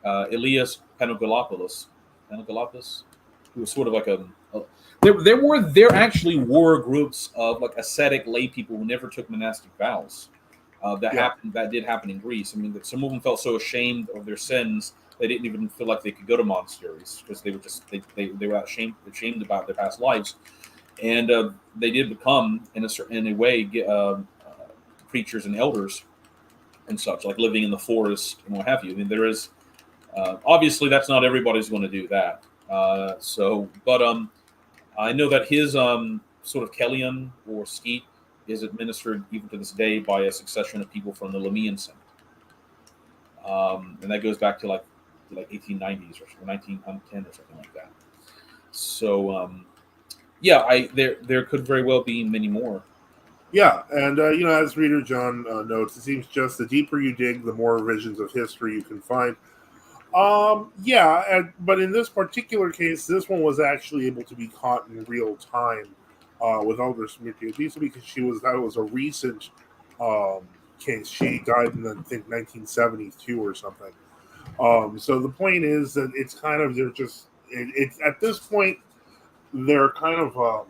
Elias Panagopoulos, who was sort of like there actually were groups of like ascetic lay people who never took monastic vows. That did happen in Greece. I mean, some of them felt so ashamed of their sins they didn't even feel like they could go to monasteries because they were just they were ashamed about their past lives, and they did become in a way preachers and elders and such, like living in the forest and what have you. I mean, there is obviously that's not everybody's going to do that. But I know that his sort of Kellyan or skeet is administered even to this day by a succession of people from the Lamian sect, and that goes back to like 1890s or 1910 or something like that. So there could very well be many more. Yeah, and as Reader John notes, it seems just the deeper you dig, the more revisions of history you can find. But in this particular case, this one was actually able to be caught in real time with Elder Smriti because that was a recent case. She died in, I think, 1972 or something. So the point is that it's kind of it's at this point they're kind of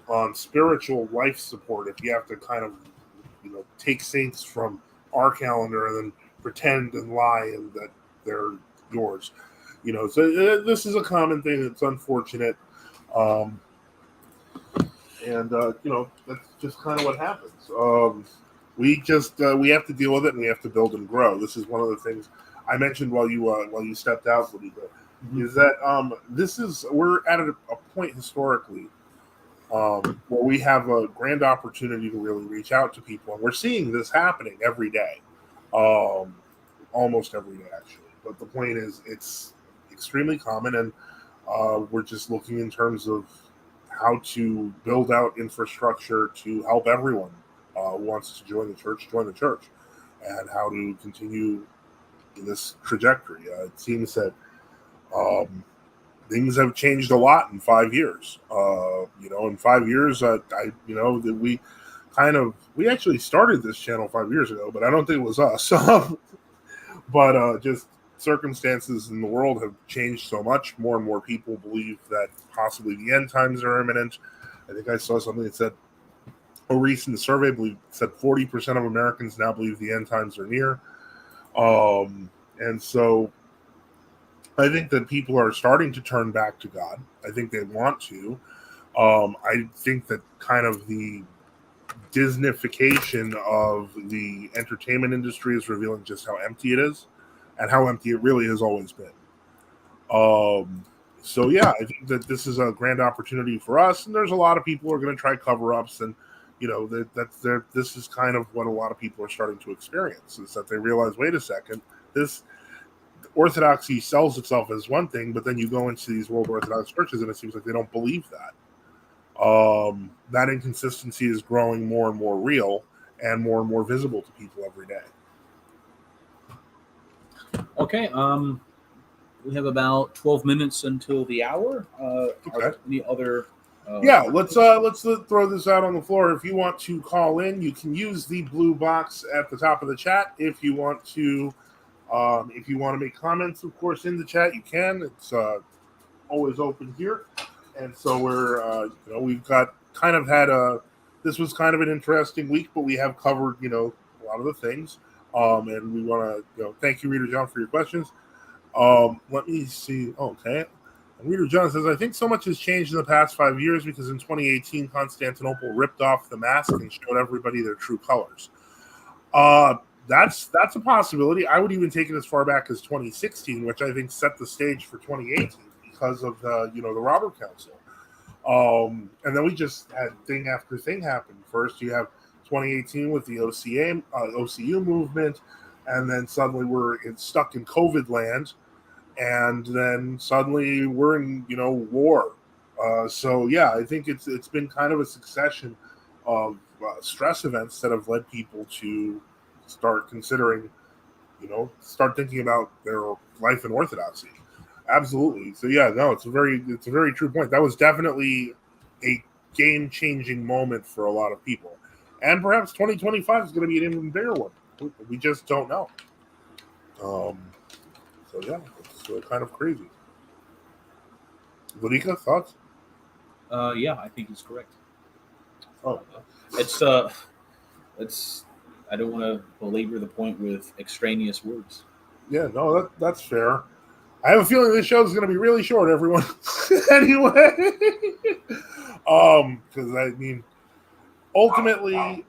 on spiritual life support. If you have to kind of take saints from our calendar and then pretend and lie and that they're yours, so this is a common thing. It's unfortunate, and that's just kind of what happens. We have to deal with it, and we have to build and grow. This is one of the things I mentioned while you stepped out a little bit, is that we're at a point historically where we have a grand opportunity to really reach out to people, and we're seeing this happening every day, almost every day actually. But the point is, it's extremely common, and we're just looking in terms of how to build out infrastructure to help everyone who wants to join the church, and how to continue this trajectory. It seems that things have changed a lot in 5 years. In 5 years, we actually started this channel 5 years ago, but I don't think it was us. But just circumstances in the world have changed so much. More and more people believe that possibly the end times are imminent. I think I saw something that said a recent survey said 40% of Americans now believe the end times are near. And so I think that people are starting to turn back to God. I think they want to. I think that kind of the Disneyfication of the entertainment industry is revealing just how empty it is and how empty it really has always been. I think that this is a grand opportunity for us, and there's a lot of people who are going to try cover-ups, and this is kind of what a lot of people are starting to experience, is that they realize, wait a second, this Orthodoxy sells itself as one thing, but then you go into these World Orthodox churches and it seems like they don't believe that. That inconsistency is growing more and more real and more visible to people every day. Okay, we have about 12 minutes until the hour. Okay. Any other? Let's throw this out on the floor. If you want to call in, you can use the blue box at the top of the chat. If you want to make comments, of course, in the chat, you can. It's always open here. And so we've got kind of had this was kind of an interesting week, but we have covered, a lot of the things. And we want to, thank you, Reader John, for your questions. Let me see. Okay. And Reader John says, I think so much has changed in the past 5 years because in 2018, Constantinople ripped off the mask and showed everybody their true colors. That's a possibility. I would even take it as far back as 2016, which I think set the stage for 2018 because of the Robert Council. And then we just had thing after thing happen. First, you have 2018 with the OCU movement, and then suddenly we're stuck in COVID land, and then suddenly we're in war. I think it's been kind of a succession of stress events that have led people to start considering, start thinking about their life in Orthodoxy. Absolutely. So it's a very true point. That was definitely a game-changing moment for a lot of people. And perhaps 2025 is going to be an even bigger one. We just don't know. So yeah, it's kind of crazy. Ladika, thoughts? Yeah, I think he's correct. Oh, It's I don't want to belabor the point with extraneous words. yeah, no, that's fair. I have a feeling this show is going to be really short, everyone. Anyway, because I mean, ultimately,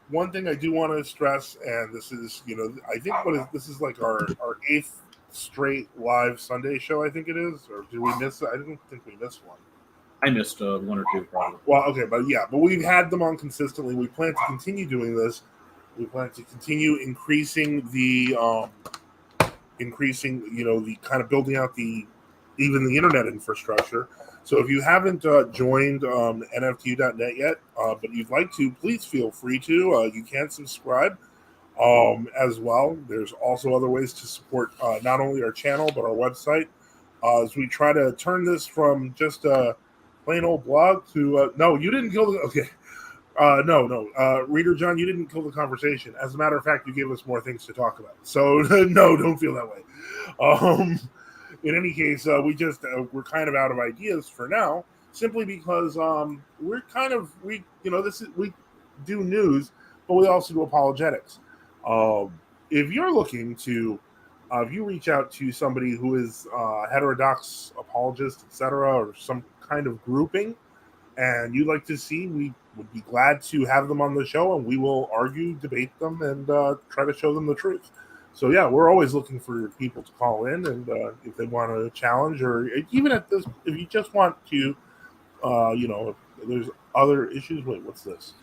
one thing I do want to stress, and this is, I think this is like our 8th straight live Sunday show. I think it is, or did we miss it? I didn't think we missed one. I missed one or two probably. Well, okay, but we've had them on consistently. We plan to continue doing this. We plan to continue increasing the the kind of building out even the internet infrastructure. So if you haven't joined NFTU.net yet, but you'd like to, please feel free to. You can subscribe as well. There's also other ways to support not only our channel, but our website as we try to turn this from just a plain old blog to, no, you didn't kill the, okay. No. Reader John, you didn't kill the conversation. As a matter of fact, you gave us more things to talk about. So, no, don't feel that way. In any case, we're kind of out of ideas for now, simply because we do news, but we also do apologetics. If you're looking to, if you reach out to somebody who is heterodox apologist, etc., or some kind of grouping, and you'd like to see, we would be glad to have them on the show, and we will argue, debate them, and try to show them the truth. So yeah, we're always looking for people to call in, and if they want to challenge, or even if you just want to, if there's other issues. Wait, what's this?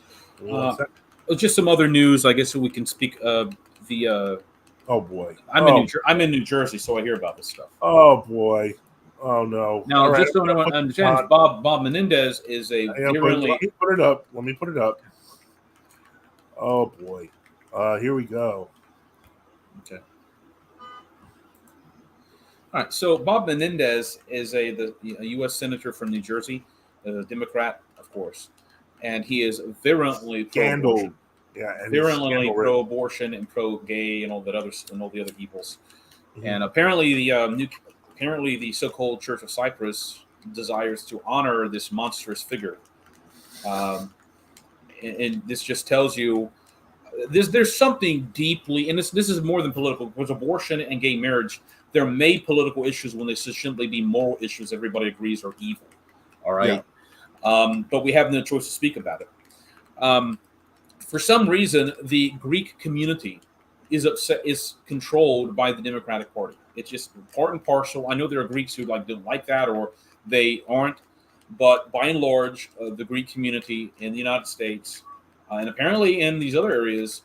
Just some other news, I guess, so we can speak of the. Oh boy, I'm in New Jersey, so I hear about this stuff. Oh boy. Oh no! Now, just so everyone understands, Bob Menendez is a virulently. Let me put it up. Oh boy! Here we go. Okay. All right. So Bob Menendez is a U.S. senator from New Jersey, a Democrat, of course, and he is virulently pro-abortion. Virulently pro-abortion and pro-gay and all the other evils. Mm-hmm. And apparently the so-called Church of Cyprus desires to honor this monstrous figure. And this just tells you there's something deeply, and this is more than political, because abortion and gay marriage, they're made political issues when they should simply be moral issues everybody agrees are evil. All right? Yeah. But we have no choice to speak about it. For some reason, the Greek community is controlled by the Democratic Party. It's just part and parcel. I know there are Greeks who don't like that, or they aren't, but by and large, the Greek community in the United States and apparently in these other areas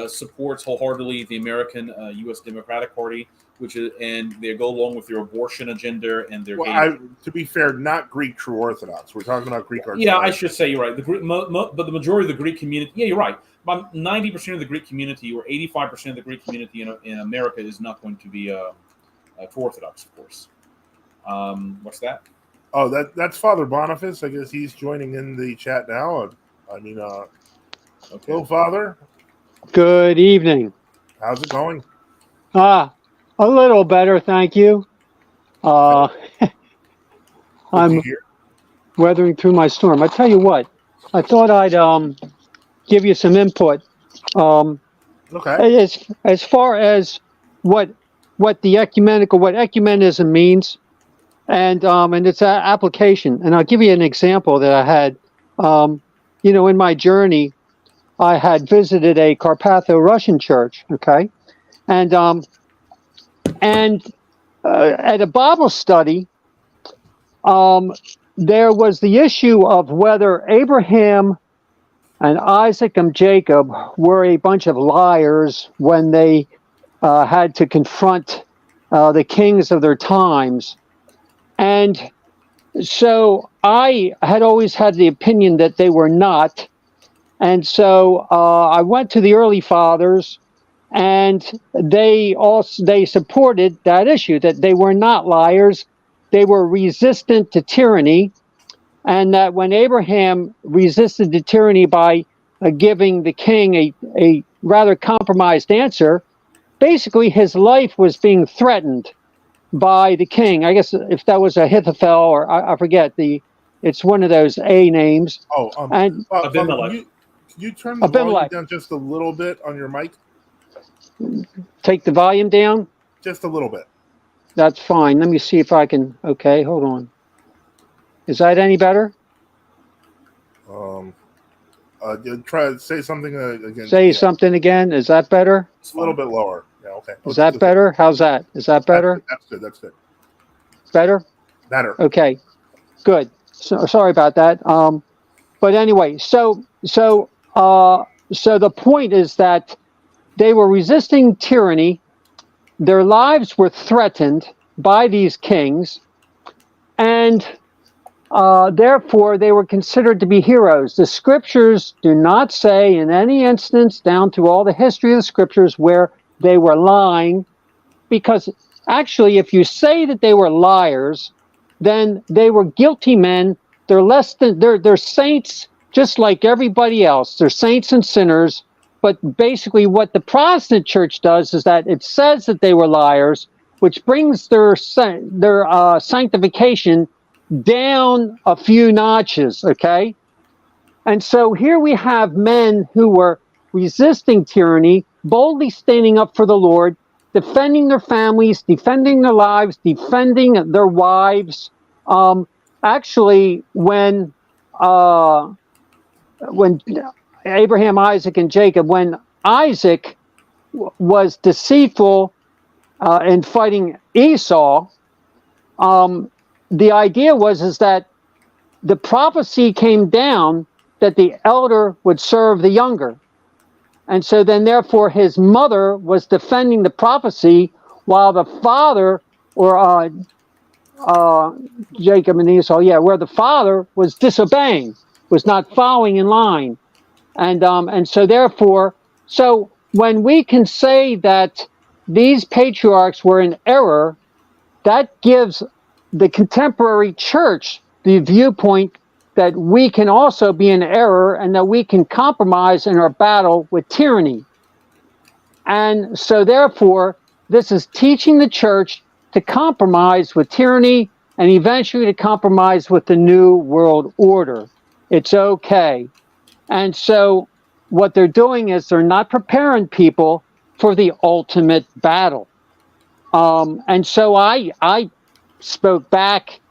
supports wholeheartedly the American U.S. Democratic Party, and they go along with their abortion agenda and their. Well, to be fair, not Greek true Orthodox. We're talking about Greek Orthodox. Yeah, I should say you're right. But the majority of the Greek community. Yeah, you're right. About 90% of the Greek community, or 85% of the Greek community in America, is not going to be true Orthodox, of course. What's that? Oh, that's Father Boniface. I guess he's joining in the chat now. Okay. Hello, Father. Good evening. How's it going? A little better, thank you. I'm weathering through my storm. I tell you what, I thought I'd give you some input. Okay. As far as what ecumenism means, and its application. And I'll give you an example that I had. In my journey, I had visited a Carpatho-Russian church. Okay, and at a Bible study, there was the issue of whether Abraham and Isaac and Jacob were a bunch of liars when they had to confront the kings of their times. And so I had always had the opinion that they were not. And so I went to the early fathers, and they supported that issue, that they were not liars. They were resistant to tyranny, and that when Abraham resisted the tyranny by giving the king a rather compromised answer. Basically, his life was being threatened by the king. I guess if that was Ahithophel, or I forget, it's one of those A names. Oh, and Abimelech. Can you turn the volume down just a little bit on your mic? Take the volume down? Just a little bit. That's fine. Let me see if I can. Okay, hold on. Is that any better? Try to say something again. Say something again. Is that better? It's a little bit lower. Yeah, okay. Is that better? How's that? Is that better? That's good. That's good. Better? Better. Okay, good. So sorry about that. But anyway, so the point is that they were resisting tyranny. Their lives were threatened by these kings, and therefore they were considered to be heroes. The scriptures do not say in any instance, down through all the history of the scriptures, where they were lying, because actually if you say that they were liars, then they were guilty men. They're less than they're saints just like everybody else. They're saints and sinners. But basically what the Protestant church does is that it says that they were liars, which brings their sanctification down a few notches, okay? And so here we have men who were resisting tyranny, boldly standing up for the Lord, defending their families, defending their lives, defending their wives. Actually, when Abraham, Isaac, and Jacob, when Isaac was deceitful in fighting Esau, the idea is that the prophecy came down that the elder would serve the younger. And so then therefore his mother was defending the prophecy while the father, or Jacob and Esau, where the father was disobeying, was not following in line. And so therefore, so when we can say that these patriarchs were in error, that gives the contemporary church the viewpoint that we can also be in error and that we can compromise in our battle with tyranny. And so therefore, this is teaching the church to compromise with tyranny and eventually to compromise with the new world order. It's okay. And so what they're doing is they're not preparing people for the ultimate battle. And so I spoke back.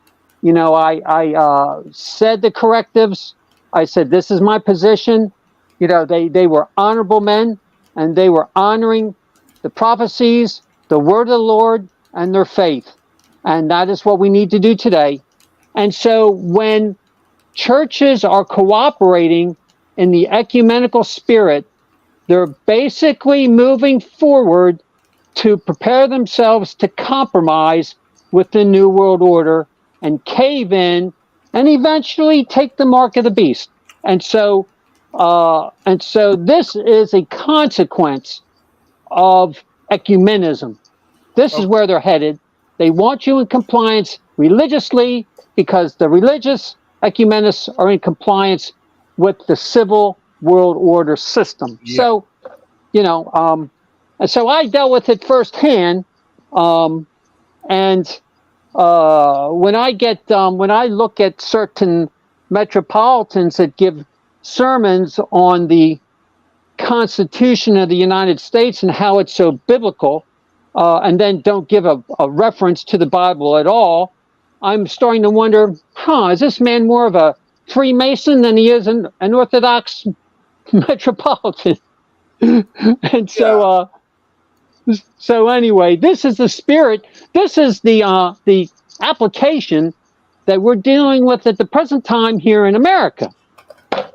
I said the correctives. I said, this is my position. They were honorable men, and they were honoring the prophecies, the word of the Lord, and their faith. And that is what we need to do today. And so when churches are cooperating in the ecumenical spirit, they're basically moving forward to prepare themselves to compromise with the New World Order and cave in and eventually take the mark of the beast. And so this is a consequence of ecumenism. This is where they're headed. They want you in compliance religiously because the religious ecumenists are in compliance with the civil world order system. Yeah. So, and so I dealt with it firsthand. When I look at certain metropolitans that give sermons on the Constitution of the United States and how it's so biblical, and then don't give a reference to the Bible at all, I'm starting to wonder, is this man more of a Freemason than he is an Orthodox metropolitan? And so, so anyway, this is the spirit. This is the application that we're dealing with at the present time here in America.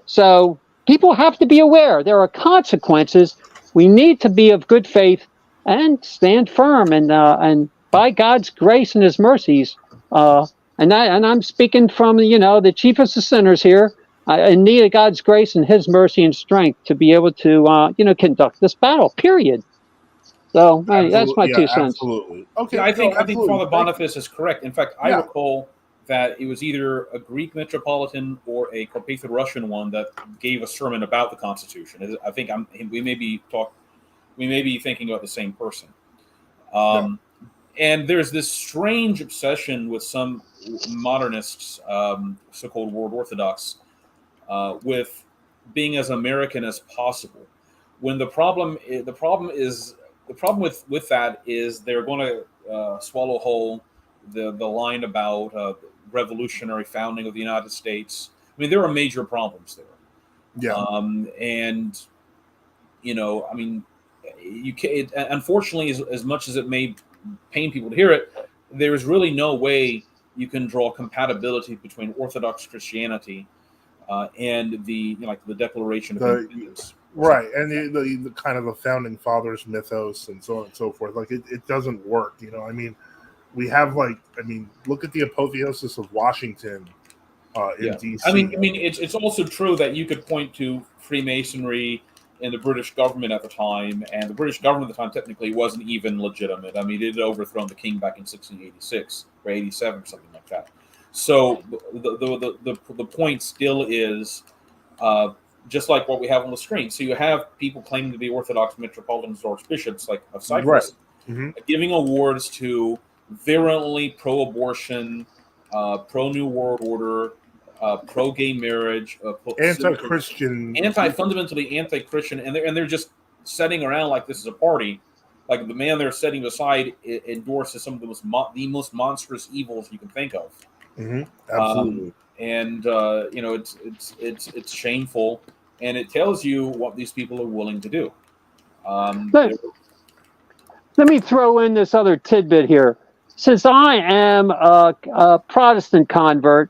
So people have to be aware there are consequences. We need to be of good faith and stand firm, and by God's grace and His mercies. And I'm speaking from the chiefest of sinners here, in need of God's grace and His mercy and strength to be able to conduct this battle. Period. So that's my 2 cents. Absolutely. Okay. I think Father Boniface is correct. In fact, I recall that it was either a Greek metropolitan or a Carpatho-Russian one that gave a sermon about the Constitution. I think we may be thinking about the same person. And there's this strange obsession with some modernists, so-called world Orthodox, with being as American as possible. When the problem with that is they're going to swallow whole the line about revolutionary founding of the United States. I mean, there are major problems there. Yeah. And I mean, unfortunately, as much as it may pain people to hear it, there is really no way you can draw compatibility between Orthodox Christianity and the Declaration of Independence. Right, and the kind of the founding fathers mythos and so on and so forth. Like it doesn't work. I mean, we have look at the apotheosis of Washington in DC. I mean, it's also true that you could point to Freemasonry in the British government at the time, and the British government at the time technically wasn't even legitimate. I mean, it had overthrown the king back in 1686 or 87 or something like that. So the point still is just like what we have on the screen. So you have people claiming to be Orthodox metropolitans or archbishops, like of Cyprus, giving awards to virulently pro-abortion, pro-New World Order, pro-gay marriage, anti-Christian, fundamentally anti-Christian, and they're just setting around like this is a party. Like the man they're setting aside endorses some of the most monstrous evils you can think of. Absolutely. It's shameful, and it tells you what these people are willing to do. Let me throw in this other tidbit here. Since I am a Protestant convert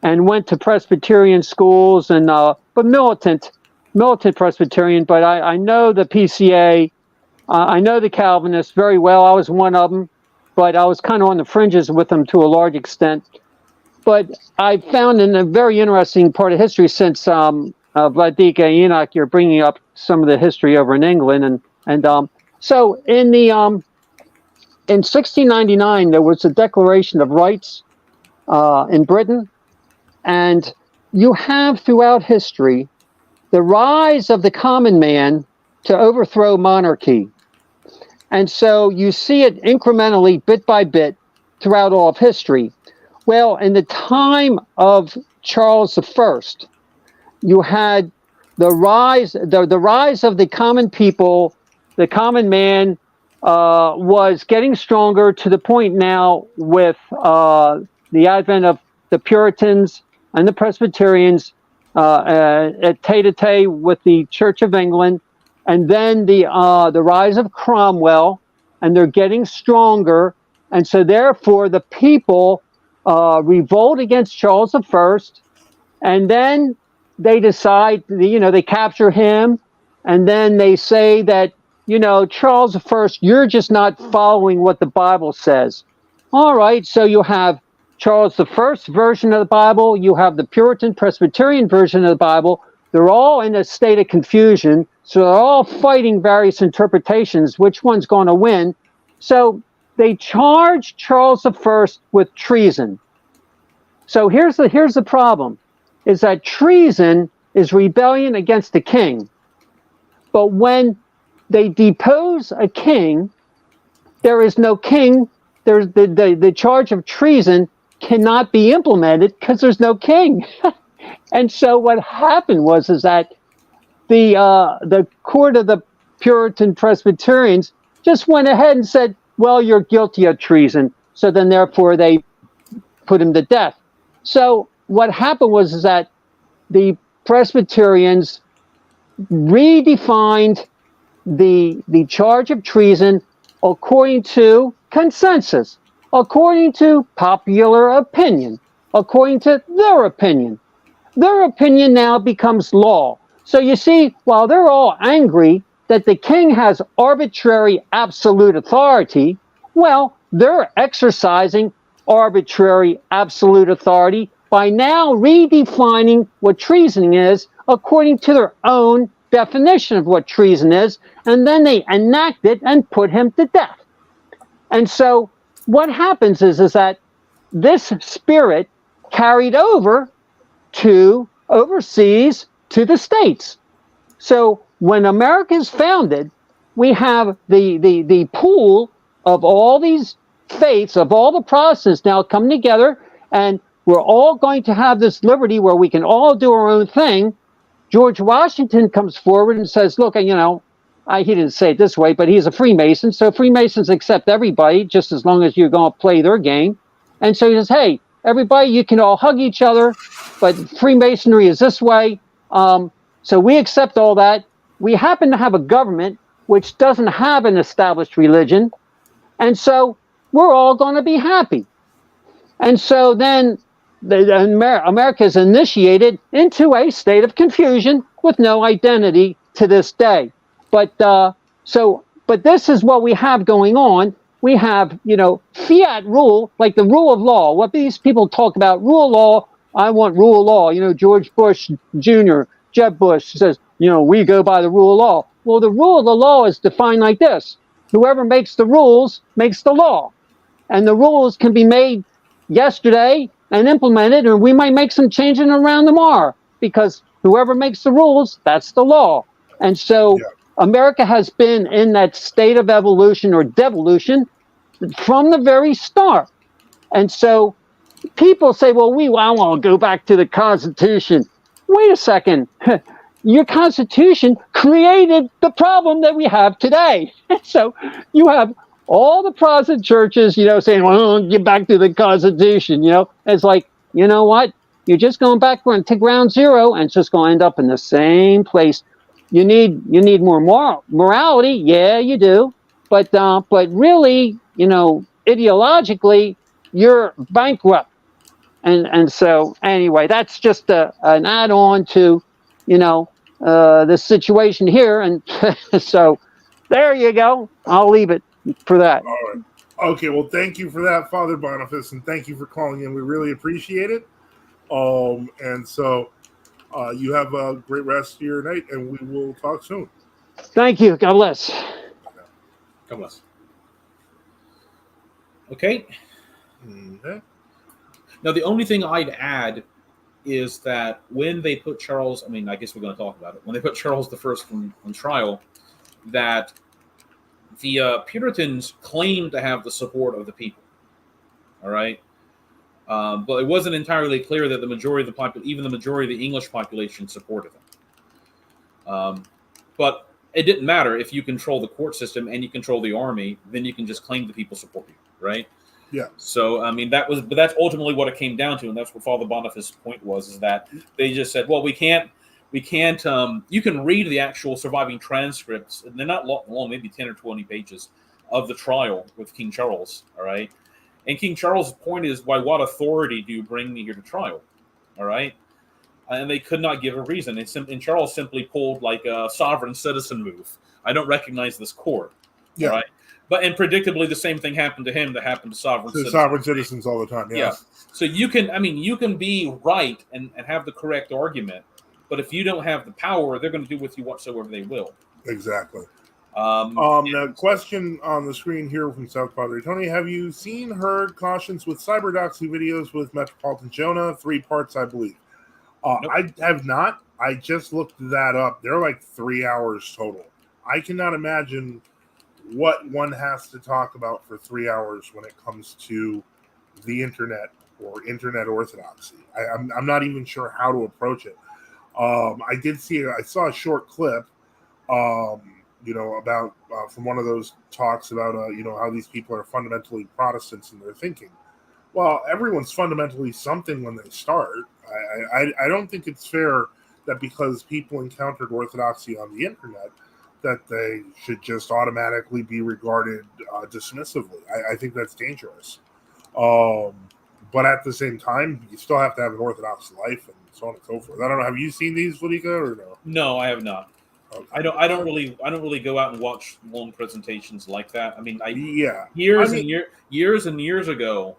and went to Presbyterian schools, and but militant Presbyterian, but I know the PCA, I know the Calvinists very well. I was one of them, but I was kind of on the fringes with them to a large extent. But I found in a very interesting part of history, since Vladika Enoch, you're bringing up some of the history over in England, and so in 1699 there was a Declaration of Rights in Britain, and you have throughout history the rise of the common man to overthrow monarchy, and so you see it incrementally, bit by bit, throughout all of history. Well, in the time of Charles I, you had the rise of the common people. The common man was getting stronger to the point now with the advent of the Puritans and the Presbyterians at tete-a-tete with the Church of England, and then the rise of Cromwell, and they're getting stronger, and so therefore the people revolt against Charles I, and then they decide, they capture him, and then they say that, Charles I, you're just not following what the Bible says. All right, so you have Charles I version of the Bible, you have the Puritan Presbyterian version of the Bible. They're all in a state of confusion, so they're all fighting various interpretations. Which one's going to win? So they charge Charles I with treason. So here's the problem, is that treason is rebellion against the king. But when they depose a king, there is no king. There's the charge of treason cannot be implemented because there's no king. And so what happened was that the court of the Puritan Presbyterians just went ahead and said, well, you're guilty of treason. So then therefore they put him to death. So what happened was that the Presbyterians redefined the charge of treason according to consensus, according to popular opinion, according to their opinion. Their opinion now becomes law. So you see, while they're all angry that the king has arbitrary absolute authority, well, they're exercising arbitrary absolute authority by now redefining what treason is according to their own definition of what treason is, and then they enact it and put him to death. And so what happens is that this spirit carried over to overseas to the States. So when America is founded, we have the pool of all these faiths, of all the Protestants now come together, and we're all going to have this liberty where we can all do our own thing. George Washington comes forward and says, look, he didn't say it this way, but he's a Freemason. So Freemasons accept everybody just as long as you're going to play their game. And so he says, hey, everybody, you can all hug each other, but Freemasonry is this way. So we accept all that. We happen to have a government which doesn't have an established religion. And so we're all going to be happy. And so then America is initiated into a state of confusion with no identity to this day. But this is what we have going on. We have, fiat rule, like the rule of law. What these people talk about, rule of law, I want rule of law. George Bush Jr., Jeb Bush says, we go by the rule of law. Well, the rule of the law is defined like this. Whoever makes the rules makes the law. And the rules can be made yesterday and implemented, and we might make some changes around tomorrow, because whoever makes the rules, that's the law. And so America has been in that state of evolution or devolution from the very start. And so people say, well, I want to go back to the Constitution. Wait a second. Your Constitution created the problem that we have today. So you have all the Protestant churches, saying, well, get back to the Constitution, It's like, you know what? You're just going backward to ground zero, and it's just going to end up in the same place. You need more morality. Yeah, you do. But really, ideologically, you're bankrupt. And so anyway, that's just an add-on to, the situation here. And so there you go. I'll leave it for that. All right. Okay. Well, thank you for that, Father Boniface, and thank you for calling in. We really appreciate it. And so you have a great rest of your night, and we will talk soon. Thank you. God bless. God bless. Okay. Now, the only thing I'd add is that when they put Charles, I guess we're going to talk about it. When they put Charles I on trial, that the Puritans claimed to have the support of the people. All right. But it wasn't entirely clear that the majority of even the majority of the English population supported them. But it didn't matter. If you control the court system and you control the army, then you can just claim the people support you, right? Yeah. So that's ultimately what it came down to, and that's what Father Boniface's point was: is that they just said, well, we can't. You can read the actual surviving transcripts, and they're not long, maybe 10 or 20 pages of the trial with King Charles. All right. And King Charles' point is, by what authority do you bring me here to trial? All right. And they could not give a reason. And Charles simply pulled like a sovereign citizen move. I don't recognize this court. Yeah. All right. And predictably, the same thing happened to him that happened to citizens. Sovereign citizens all the time. Yeah. So you can be right and have the correct argument, but if you don't have the power, they're going to do with you whatsoever they will. Exactly. A question on the screen here from South Padre Tony. Have you heard Cautions with Cyberdoxy videos with Metropolitan Jonah? 3 parts, I believe. Nope. I have not. I just looked that up. They're like 3 hours total. I cannot imagine what one has to talk about for 3 hours when it comes to the internet or internet orthodoxy. I'm not even sure how to approach it. I saw a short clip, about from one of those talks about, how these people are fundamentally Protestants in their thinking. Well, everyone's fundamentally something when they start. I don't think it's fair that because people encountered orthodoxy on the internet, that they should just automatically be regarded dismissively. I think that's dangerous. But at the same time, you still have to have an Orthodox life and so on and so forth. I don't know. Have you seen these, Vodika, or no? No, I have not. Okay. I don't really go out and watch long presentations like that. Years and years ago,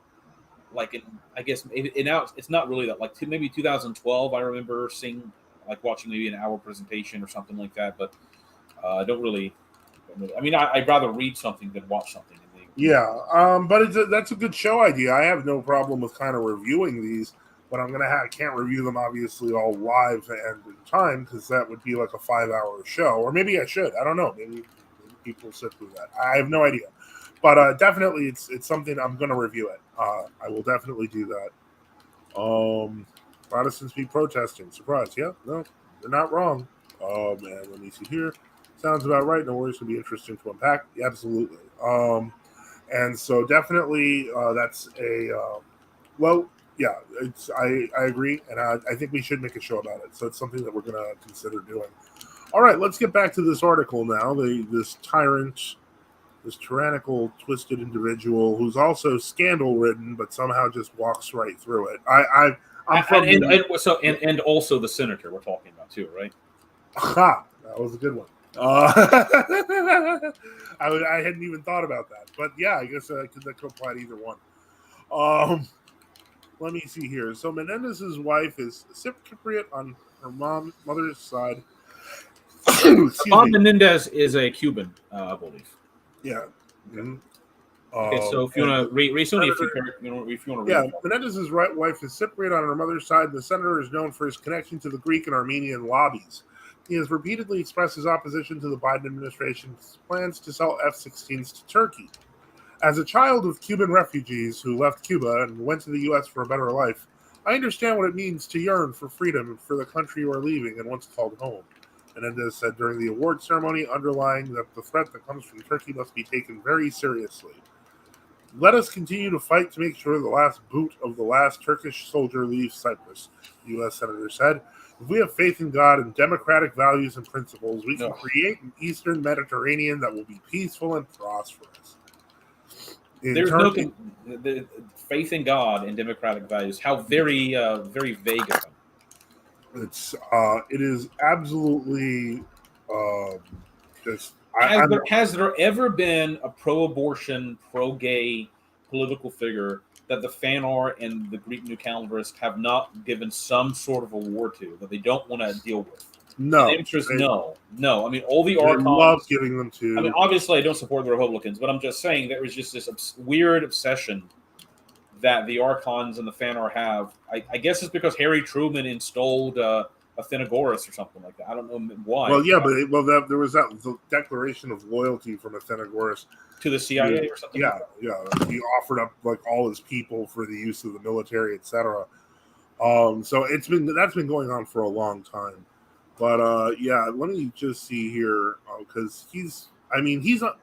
it's not really that, maybe 2012. I remember watching maybe an hour presentation or something like that, but. Don't really. I'd rather read something than watch something. Yeah, but that's a good show idea. I have no problem with kind of reviewing these, but I can't review them obviously all live and in time because that would be like a 5-hour show, or maybe I should. I don't know. Maybe people sit through that. I have no idea, but definitely it's something I'm going to review it. I will definitely do that. Protestants be protesting. Surprise. Yeah, no, they're not wrong. And let me see here. Sounds about right. No worries. It'll be interesting to unpack. Yeah, absolutely. And so definitely that's a well, yeah. It's I agree, and I think we should make a show about it. So it's something that we're going to consider doing. All right, let's get back to this article now. This tyrant, this tyrannical, twisted individual who's also scandal-ridden, but somehow just walks right through it. I'm from and also the senator we're talking about too, right? Ha! That was a good one. I hadn't even thought about that, but yeah, I guess that could apply to either one. Let me see here. So Menendez's wife is Cypriot on her mother's side. Juan Menendez is a Cuban, I believe. Yeah. Mm-hmm. Okay, so if you want to read something, if you want to read. Yeah, Menendez's wife is Cypriot on her mother's side. The senator is known for his connection to the Greek and Armenian lobbies. He has repeatedly expressed his opposition to the Biden administration's plans to sell F-16s to Turkey. As a child of Cuban refugees who left Cuba and went to the U.S. for a better life, I understand what it means to yearn for freedom and for the country you are leaving and once called home. Menendez said during the award ceremony, underlying that the threat that comes from Turkey must be taken very seriously. Let us continue to fight to make sure the last boot of the last Turkish soldier leaves Cyprus, the U.S. Senator said. If we have faith in God and democratic values and principles, we can create an Eastern Mediterranean that will be peaceful and prosperous. There's Turkey, the faith in God and democratic values. How very, very vague of them. It is absolutely just. Has there ever been a pro-abortion, pro-gay political figure that the fan art and the Greek New Calendarists have not given some sort of award to, that they don't want to deal with? No. The answer is no. I mean, all the archons. I love giving them to. I mean, obviously, I don't support the Republicans, but I'm just saying there was just this weird obsession that the archons and the fan art have. I guess it's because Harry Truman installed Athenagoras or something like that. I don't know why. Well, yeah, there was the declaration of loyalty from Athenagoras to the CIA or something. Yeah, yeah. He offered up like all his people for the use of the military, etc. So that's been going on for a long time. But yeah, let me just see here because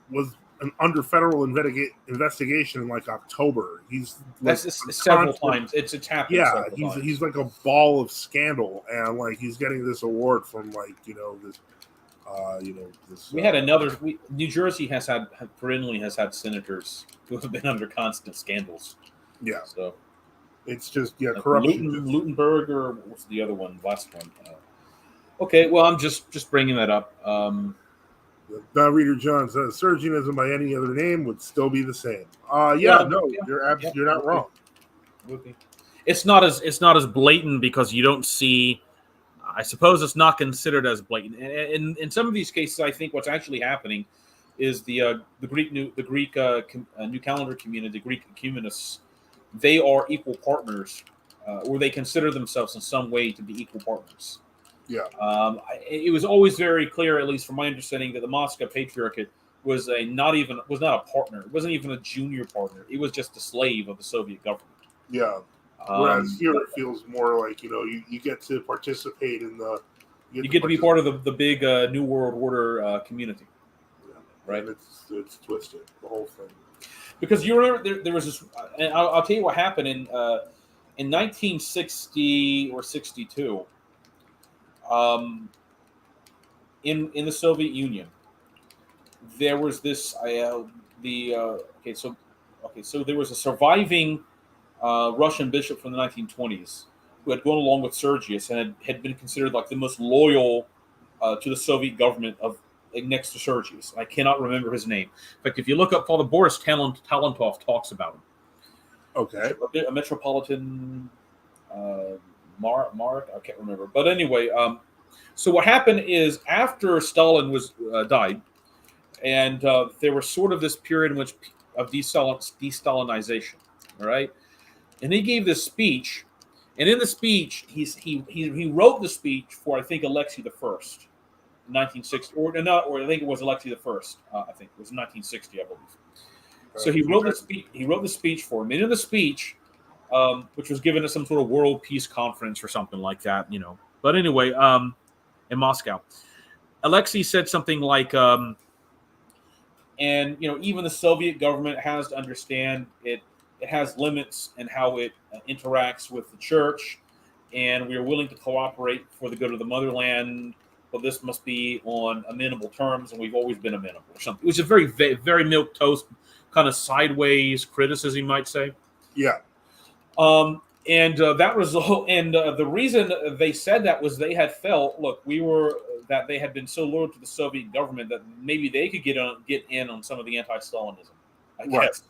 was under federal investigation in like October. That's several times. It's happened. Yeah, he's like a ball of scandal, and like he's getting this award from like this. We had New Jersey has perennially had senators who have been under constant scandals. Yeah, so it's just corruption. Lutenberg, or what's the other one? Last one. Okay, well, I'm just bringing that up. Now, Reader John says Sergianism by any other name would still be the same. You're not wrong. It's not as blatant because you don't see. I suppose it's not considered as blatant. And in some of these cases, I think what's actually happening is the Greek New Calendar community, the Greek ecumenists, they are equal partners, or they consider themselves in some way to be equal partners. Yeah. It was always very clear, at least from my understanding, that the Moscow Patriarchate was not a partner. It wasn't even a junior partner. It was just a slave of the Soviet government. Yeah. Whereas here it feels more like you get to participate in the. You get to be part of the big New World Order community. Yeah. Right. And it's twisted, the whole thing. Because you remember there was this, and I'll tell you what happened in 1960 or 62. In the Soviet Union, there was this so there was a surviving Russian bishop from the 1920s who had gone along with Sergius and had been considered like the most loyal to the Soviet government next to Sergius. I cannot remember his name. In fact, if you look up Father Boris Talentov talks about him. Okay. A metropolitan. Mark, I can't remember, but anyway, so what happened is after Stalin died, and there was sort of this period of de-Stalinization, all right, and he gave this speech, And in the speech, he wrote the speech for, I think, Alexei the First, 1960, or I think it was Alexei the First. I think it was 1960, I believe. So he wrote the speech. He wrote the speech for him. And in the speech, which was given at some sort of world peace conference or something like that, But anyway, in Moscow, Alexei said something like, and even the Soviet government has to understand it has limits in how it interacts with the church, and we are willing to cooperate for the good of the motherland, but this must be on amenable terms, and we've always been amenable or something. It was a very, very milquetoast kind of sideways criticism, you might say. Yeah. And that result, and the reason they said that was they had felt, look, that they had been so loyal to the Soviet government that maybe they could get in on some of the anti-Stalinism, I guess.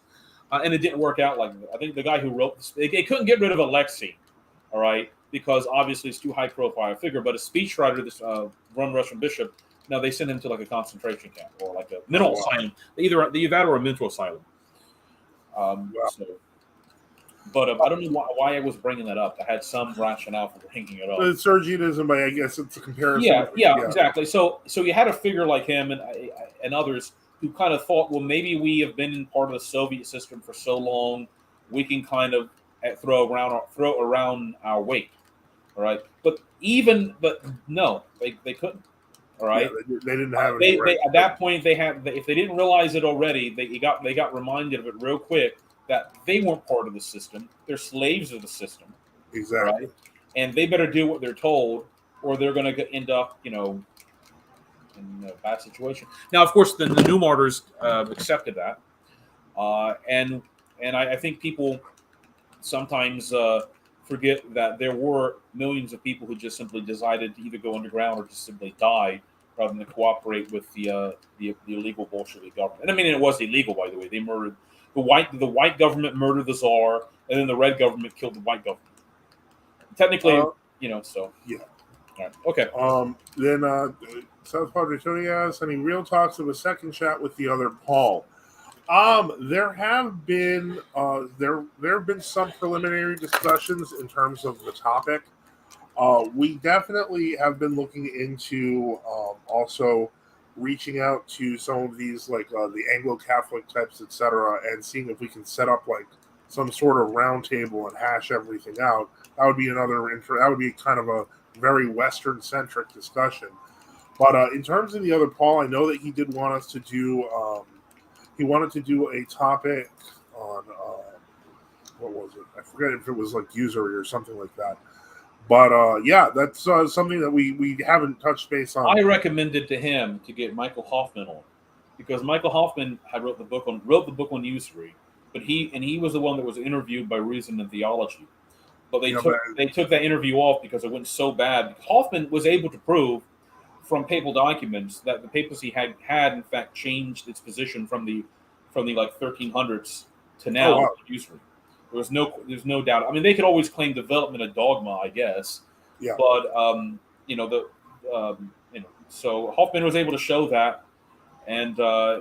And it didn't work out like that. I think the guy who wrote this, they couldn't get rid of Alexei, all right, because obviously it's too high-profile figure. But a speechwriter, this run Russian bishop, now they sent him to like a concentration camp or like a mental asylum, either that or a mental asylum. But I don't know why I was bringing that up. I had some rationale for bringing it up. The Sergianism, I guess it's a comparison. Yeah, exactly. So you had a figure like him and others who kind of thought, well, maybe we have been part of the Soviet system for so long, we can kind of throw around our weight, all right? But no, they couldn't. All right, yeah, they didn't have it. At that point, if they didn't realize it already, they got reminded of it real quick that they weren't part of the system; they're slaves of the system. Exactly, right? And they better do what they're told, or they're going to end up, in a bad situation. Now, of course, the new martyrs accepted that, and I think people sometimes forget that there were millions of people who just simply decided to either go underground or just simply die rather than cooperate with the illegal Bolshevik government. And I mean, it was illegal, by the way. They murdered the white government, murdered the Tsar, and then the red government killed the white government. Technically, so yeah. All right. Okay. Then South Padre Tony asks, any real talks of a second chat with the other Paul? There have been there have been some preliminary discussions in terms of the topic. We definitely have been looking into also reaching out to some of these like the Anglo-Catholic types, etc., and seeing if we can set up like some sort of round table and hash everything out. That would be that would be kind of a very Western-centric discussion. But in terms of the other Paul, I know that he did want us to do. He wanted to do a topic on what was it? I forget if it was like usury or something like that. But yeah, that's something that we haven't touched base on. I recommended to him to get Michael Hoffman on, because Michael Hoffman had wrote the book on usury, but he was the one that was interviewed by Reason and Theology. But they took that interview off because it went so bad. Hoffman was able to prove from papal documents that the papacy had in fact changed its position from the like 1300s to now usury. There's no doubt. I mean, they could always claim development of dogma, I guess. Yeah. But so Hoffman was able to show that, and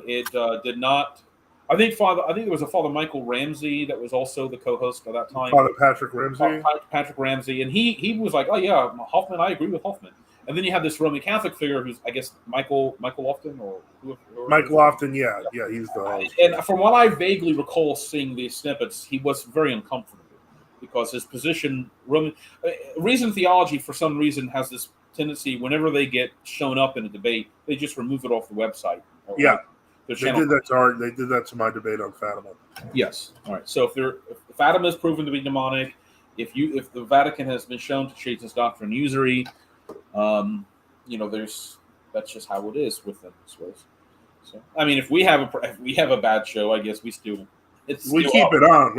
it did not. I think there was a Father Michael Ramsey that was also the co-host at that time. Father Patrick Ramsey. Patrick Ramsey, and he was like, oh yeah, Hoffman. I agree with Hoffman. And then you have this Roman Catholic figure who's, I guess, Michael Lofton or Michael Lofton. Yeah, he's the host. And from what I vaguely recall seeing these snippets, he was very uncomfortable because his position, Reason Theology, for some reason, has this tendency whenever they get shown up in a debate, they just remove it off the website. Yeah. They did that to my debate on Fatima. Yes. All right. So if Fatima is proven to be demonic, if the Vatican has been shown to change its doctrine usury, that's just how it is with them, I suppose. So I mean, if we have a bad show, I guess we keep it on.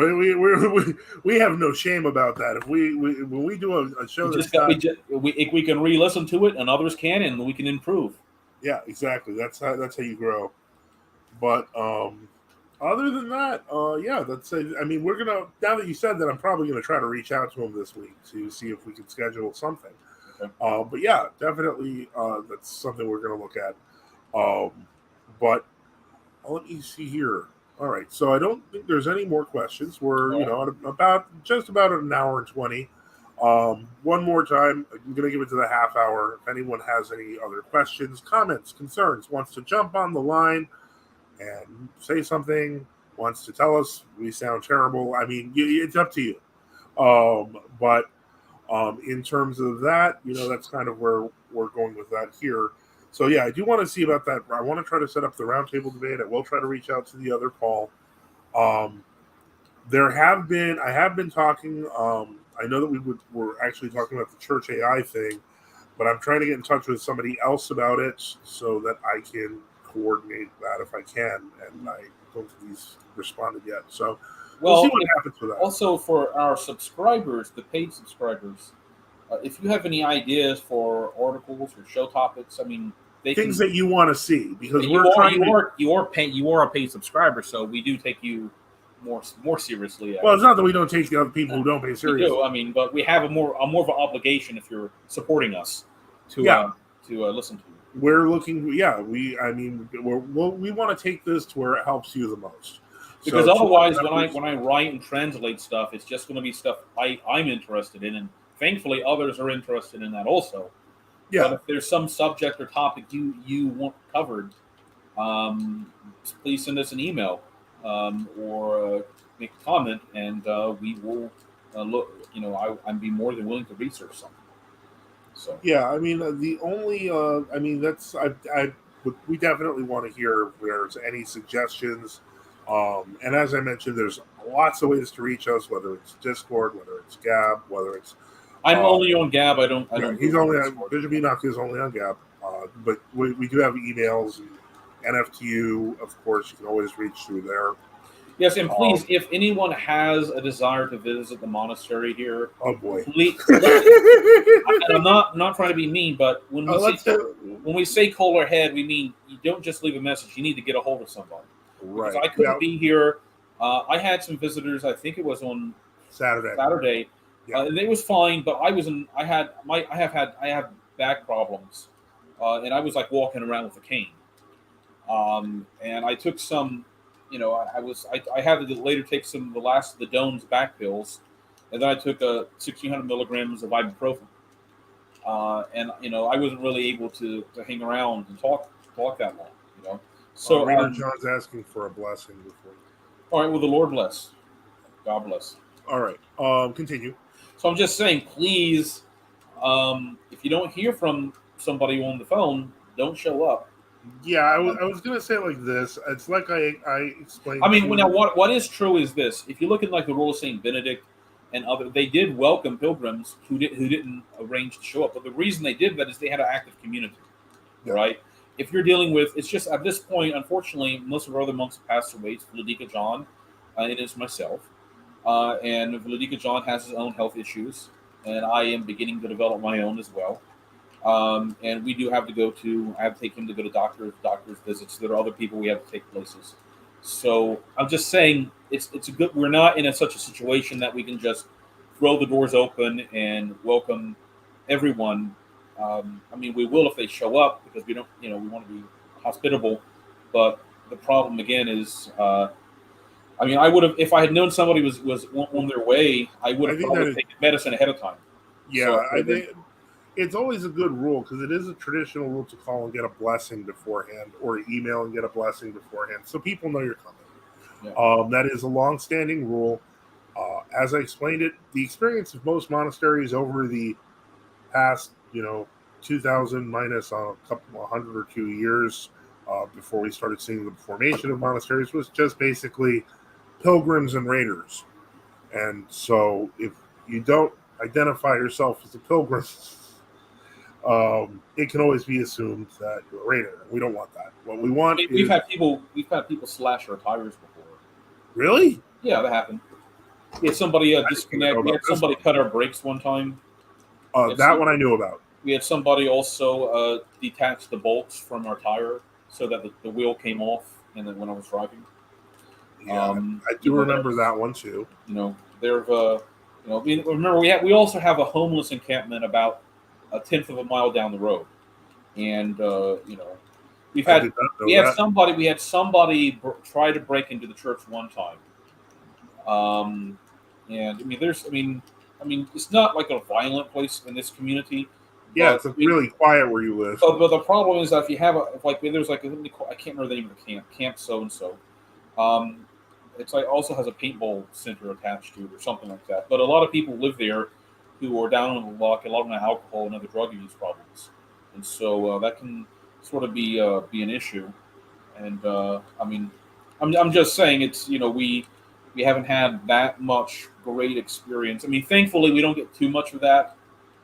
We have no shame about that. If when we do a show, we can re-listen to it, and others can, and we can improve. Yeah, exactly. That's how you grow. But other than that, that's. I mean, we're gonna, now that you said that, I'm probably gonna try to reach out to him this week to see if we can schedule something. Okay. But yeah, definitely, that's something we're gonna look at. But let me see here. All right, so I don't think there's any more questions. We're about an hour and 20. One more time, I'm going to give it to the half hour. If anyone has any other questions, comments, concerns, wants to jump on the line and say something, wants to tell us we sound terrible, I mean, it's up to you. But in terms of that, that's kind of where we're going with that here. So, yeah, I do want to see about that. I want to try to set up the roundtable debate. I will try to reach out to the other Paul. I have been talking, I know that we're actually talking about the church AI thing, but I'm trying to get in touch with somebody else about it so that I can coordinate that if I can, and I don't think he's responded yet. So we'll see what happens with that. Also, for our subscribers, the paid subscribers, if you have any ideas for articles or show topics, I mean, things that you want to see, because you are a paid subscriber, so we do take you more seriously. Well, it's not that we don't take the other people who don't pay seriously. We do, I mean, but we have a more of an obligation if you're supporting us to listen to you. We're looking, we want to take this to where it helps you the most. Because otherwise, when I write and translate stuff, it's just going to be stuff I'm interested in, and thankfully others are interested in that also. Yeah. But if there's some subject or topic you want covered, please send us an email or make a comment, and we will look. I'd be more than willing to research something. So yeah, I mean, the only, we definitely want to hear if there's any suggestions. And as I mentioned, there's lots of ways to reach us, whether it's Discord, whether it's Gab, whether it's. I'm only on Gab. I don't. He's only on. Bishop Enoch is only on Gab, but we do have emails and NFTU. Of course, you can always reach through there. Yes, and please, if anyone has a desire to visit the monastery here, oh boy, please. I'm not trying to be mean, but when we say Kohler Head, we mean you don't just leave a message. You need to get a hold of somebody. Right. Because I couldn't be here. I had some visitors. I think it was on Saturday. Yeah. And it was fine, but I have back problems, and I was like walking around with a cane. And I took some. I had to later take some of the last of the Dome's back pills, and then I took 1,600 milligrams of ibuprofen. And I wasn't really able to hang around and talk that long. So Reader John's asking for a blessing before. All right. Well, the Lord bless. God bless. All right. Continue. So I'm just saying, please, if you don't hear from somebody on the phone, don't show up. Yeah, I was going to say it like this. It's like I explained. I mean, now what is true is this: if you look at like the rule of Saint Benedict and other, they did welcome pilgrims who didn't arrange to show up. But the reason they did that is they had an active community, right? If you're dealing with, it's just at this point, unfortunately, most of our other monks have passed away. It's Vladika John, it is myself, and Vladika John has his own health issues, and I am beginning to develop my own as well. And we do have to I have to take him to go to doctor's visits. There are other people we have to take places. So I'm just saying it's a good. We're not in such a situation that we can just throw the doors open and welcome everyone. I mean, we will if they show up because we don't. We want to be hospitable. But the problem again is, I mean, I would have if I had known somebody was on their way. I would have probably taken medicine ahead of time. Yeah, so I think. It's always a good rule because it is a traditional rule to call and get a blessing beforehand or email and get a blessing beforehand so people know you're coming. Yeah. That is a long-standing rule. As I explained it, the experience of most monasteries over the past, 2,000 minus a couple 100 or 2 years before we started seeing the formation of monasteries was just basically pilgrims and raiders. And so if you don't identify yourself as a pilgrim, it can always be assumed that you're a raider. We don't want that. What we want we've had people slash our tires before. Really? Yeah, that happened. We had somebody disconnect. We had somebody cut our brakes one time. That one I knew about. We had somebody also detach the bolts from our tire so that the wheel came off, and then when I was driving. Yeah, I do remember that one too. Remember we also have a homeless encampment about a 1/10 of a mile down the road, and we had somebody try to break into the church one time, and I mean I mean, it's not like a violent place in this community. Yeah, But it's really quiet where you live. but the problem is that if you have there's like I can't remember the name of the camp so and so. It's like also has a paintball center attached to it or something like that. But a lot of people live there who are down on the luck, a lot of them have alcohol and other drug use problems, and so that can sort of be an issue. And I mean, I'm just saying it's we haven't had that much great experience. I mean, thankfully we don't get too much of that.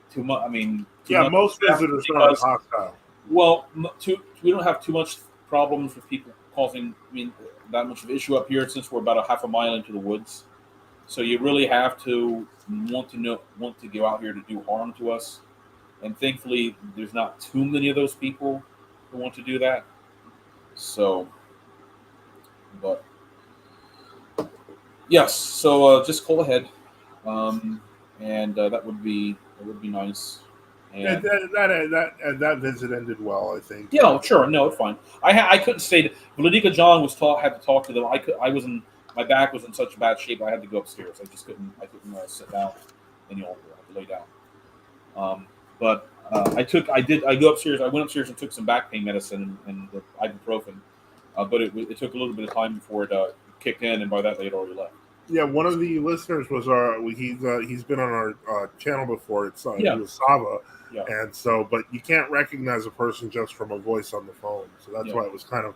Too much. I mean, too Yeah, much most visitors aren't because hostile. well, we don't have too much problems with people causing. I mean, that much of an issue up here since we're about a half a mile into the woods. So you really have to want to go out here to do harm to us. And thankfully, there's not too many of those people who want to do that. So, but yes, so just call ahead, and that would be nice. And And that visit ended well, I think. yeah, no, sure, no, it's fine. I couldn't stay. Vladika John had to talk to them. I was in my back was in such bad shape. I had to go upstairs. I couldn't sit down any longer. I had to lay down. But I go upstairs. I went upstairs and took some back pain medicine and the ibuprofen. But it took a little bit of time before it kicked in, and by that they had already left. Yeah, one of the listeners was he's been on our channel before. It's Yeah. He was Sava, Yeah. and so but you can't recognize a person just from a voice on the phone. So that's Yeah. why it was kind of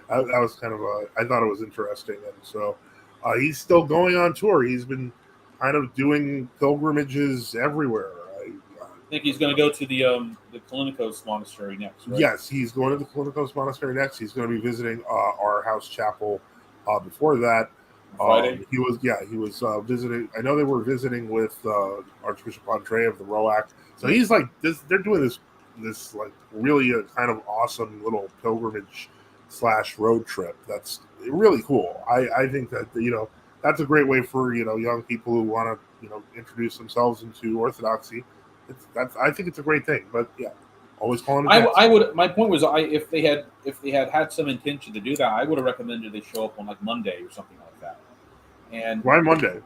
that was kind of I thought it was interesting, and so he's still going on tour. He's been kind of doing pilgrimages everywhere. I think he's going to go to the Kalinikos monastery next. Right? Yes, he's going to the Kalinikos monastery next. He's going to be visiting our house chapel. Before that, Friday. he was visiting. I know they were visiting with Archbishop Andre of the Roac. So he's like this. They're doing this like really a kind of awesome little pilgrimage / road trip. That's really cool. I think that that's a great way for young people who want to introduce themselves into Orthodoxy. I think it's a great thing. But yeah, always calling it. I would. My point was, if they had some intention to do that, I would have recommended they show up on like Monday or something like that. And why Monday?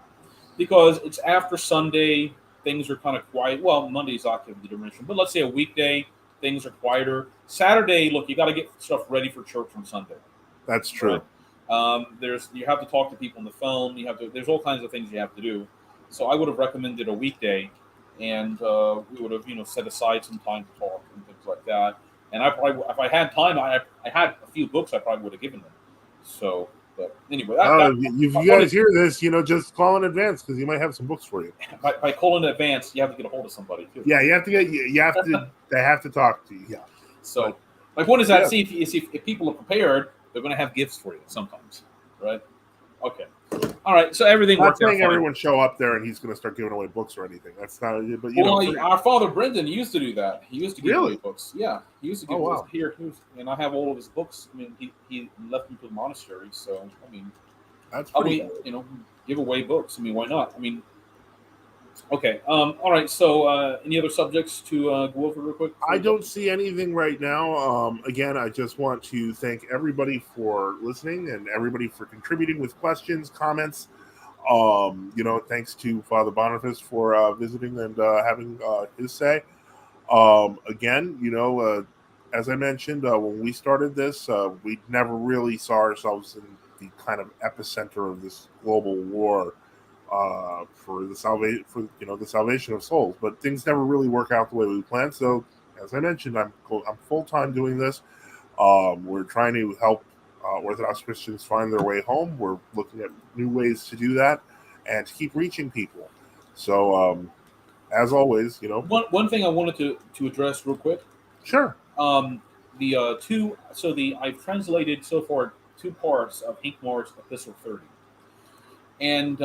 Because it's after Sunday, things are kind of quiet. Well, Monday's octave dimension, but let's say a weekday, things are quieter. Saturday, look, you got to get stuff ready for church on Sunday. That's true. Right? You have to talk to people on the phone. There's all kinds of things you have to do. So I would have recommended a weekday, and we would have set aside some time to talk and things like that. And I probably, if I had time, I had a few books I probably would have given them. So, but anyway, if you guys hear this, just call in advance because you might have some books for you. By calling in advance, you have to get a hold of somebody too. Yeah, they have to talk to you. Yeah. So my point is that if people are prepared, they're going to have gifts for you sometimes, right? Okay. All right. So everything Not worked out saying fine. everyone show up there and he's going to start giving away books or anything. That's not. But our father Brendan used to do that. He used to give away books. Yeah, he used to give wow. Here, and I have all of his books. I mean, he left them to the monastery. So I mean, that's pretty cool. Give away books. I mean, why not? I mean, okay. All right. So any other subjects to go over real quick? I don't see anything right now. Again, I just want to thank everybody for listening and everybody for contributing with questions, comments. Thanks to Father Boniface for visiting and having his say. Again, as I mentioned, when we started this, we never really saw ourselves in the kind of epicenter of this global war for the salvation of souls. But things never really work out the way we planned. So, as I mentioned, I'm full-time doing this. We're trying to help Orthodox Christians find their way home. We're looking at new ways to do that and to keep reaching people. So, as always, one thing I wanted to address real quick. Sure. I've translated so far 2 parts of Hinkmar's Epistle 30, and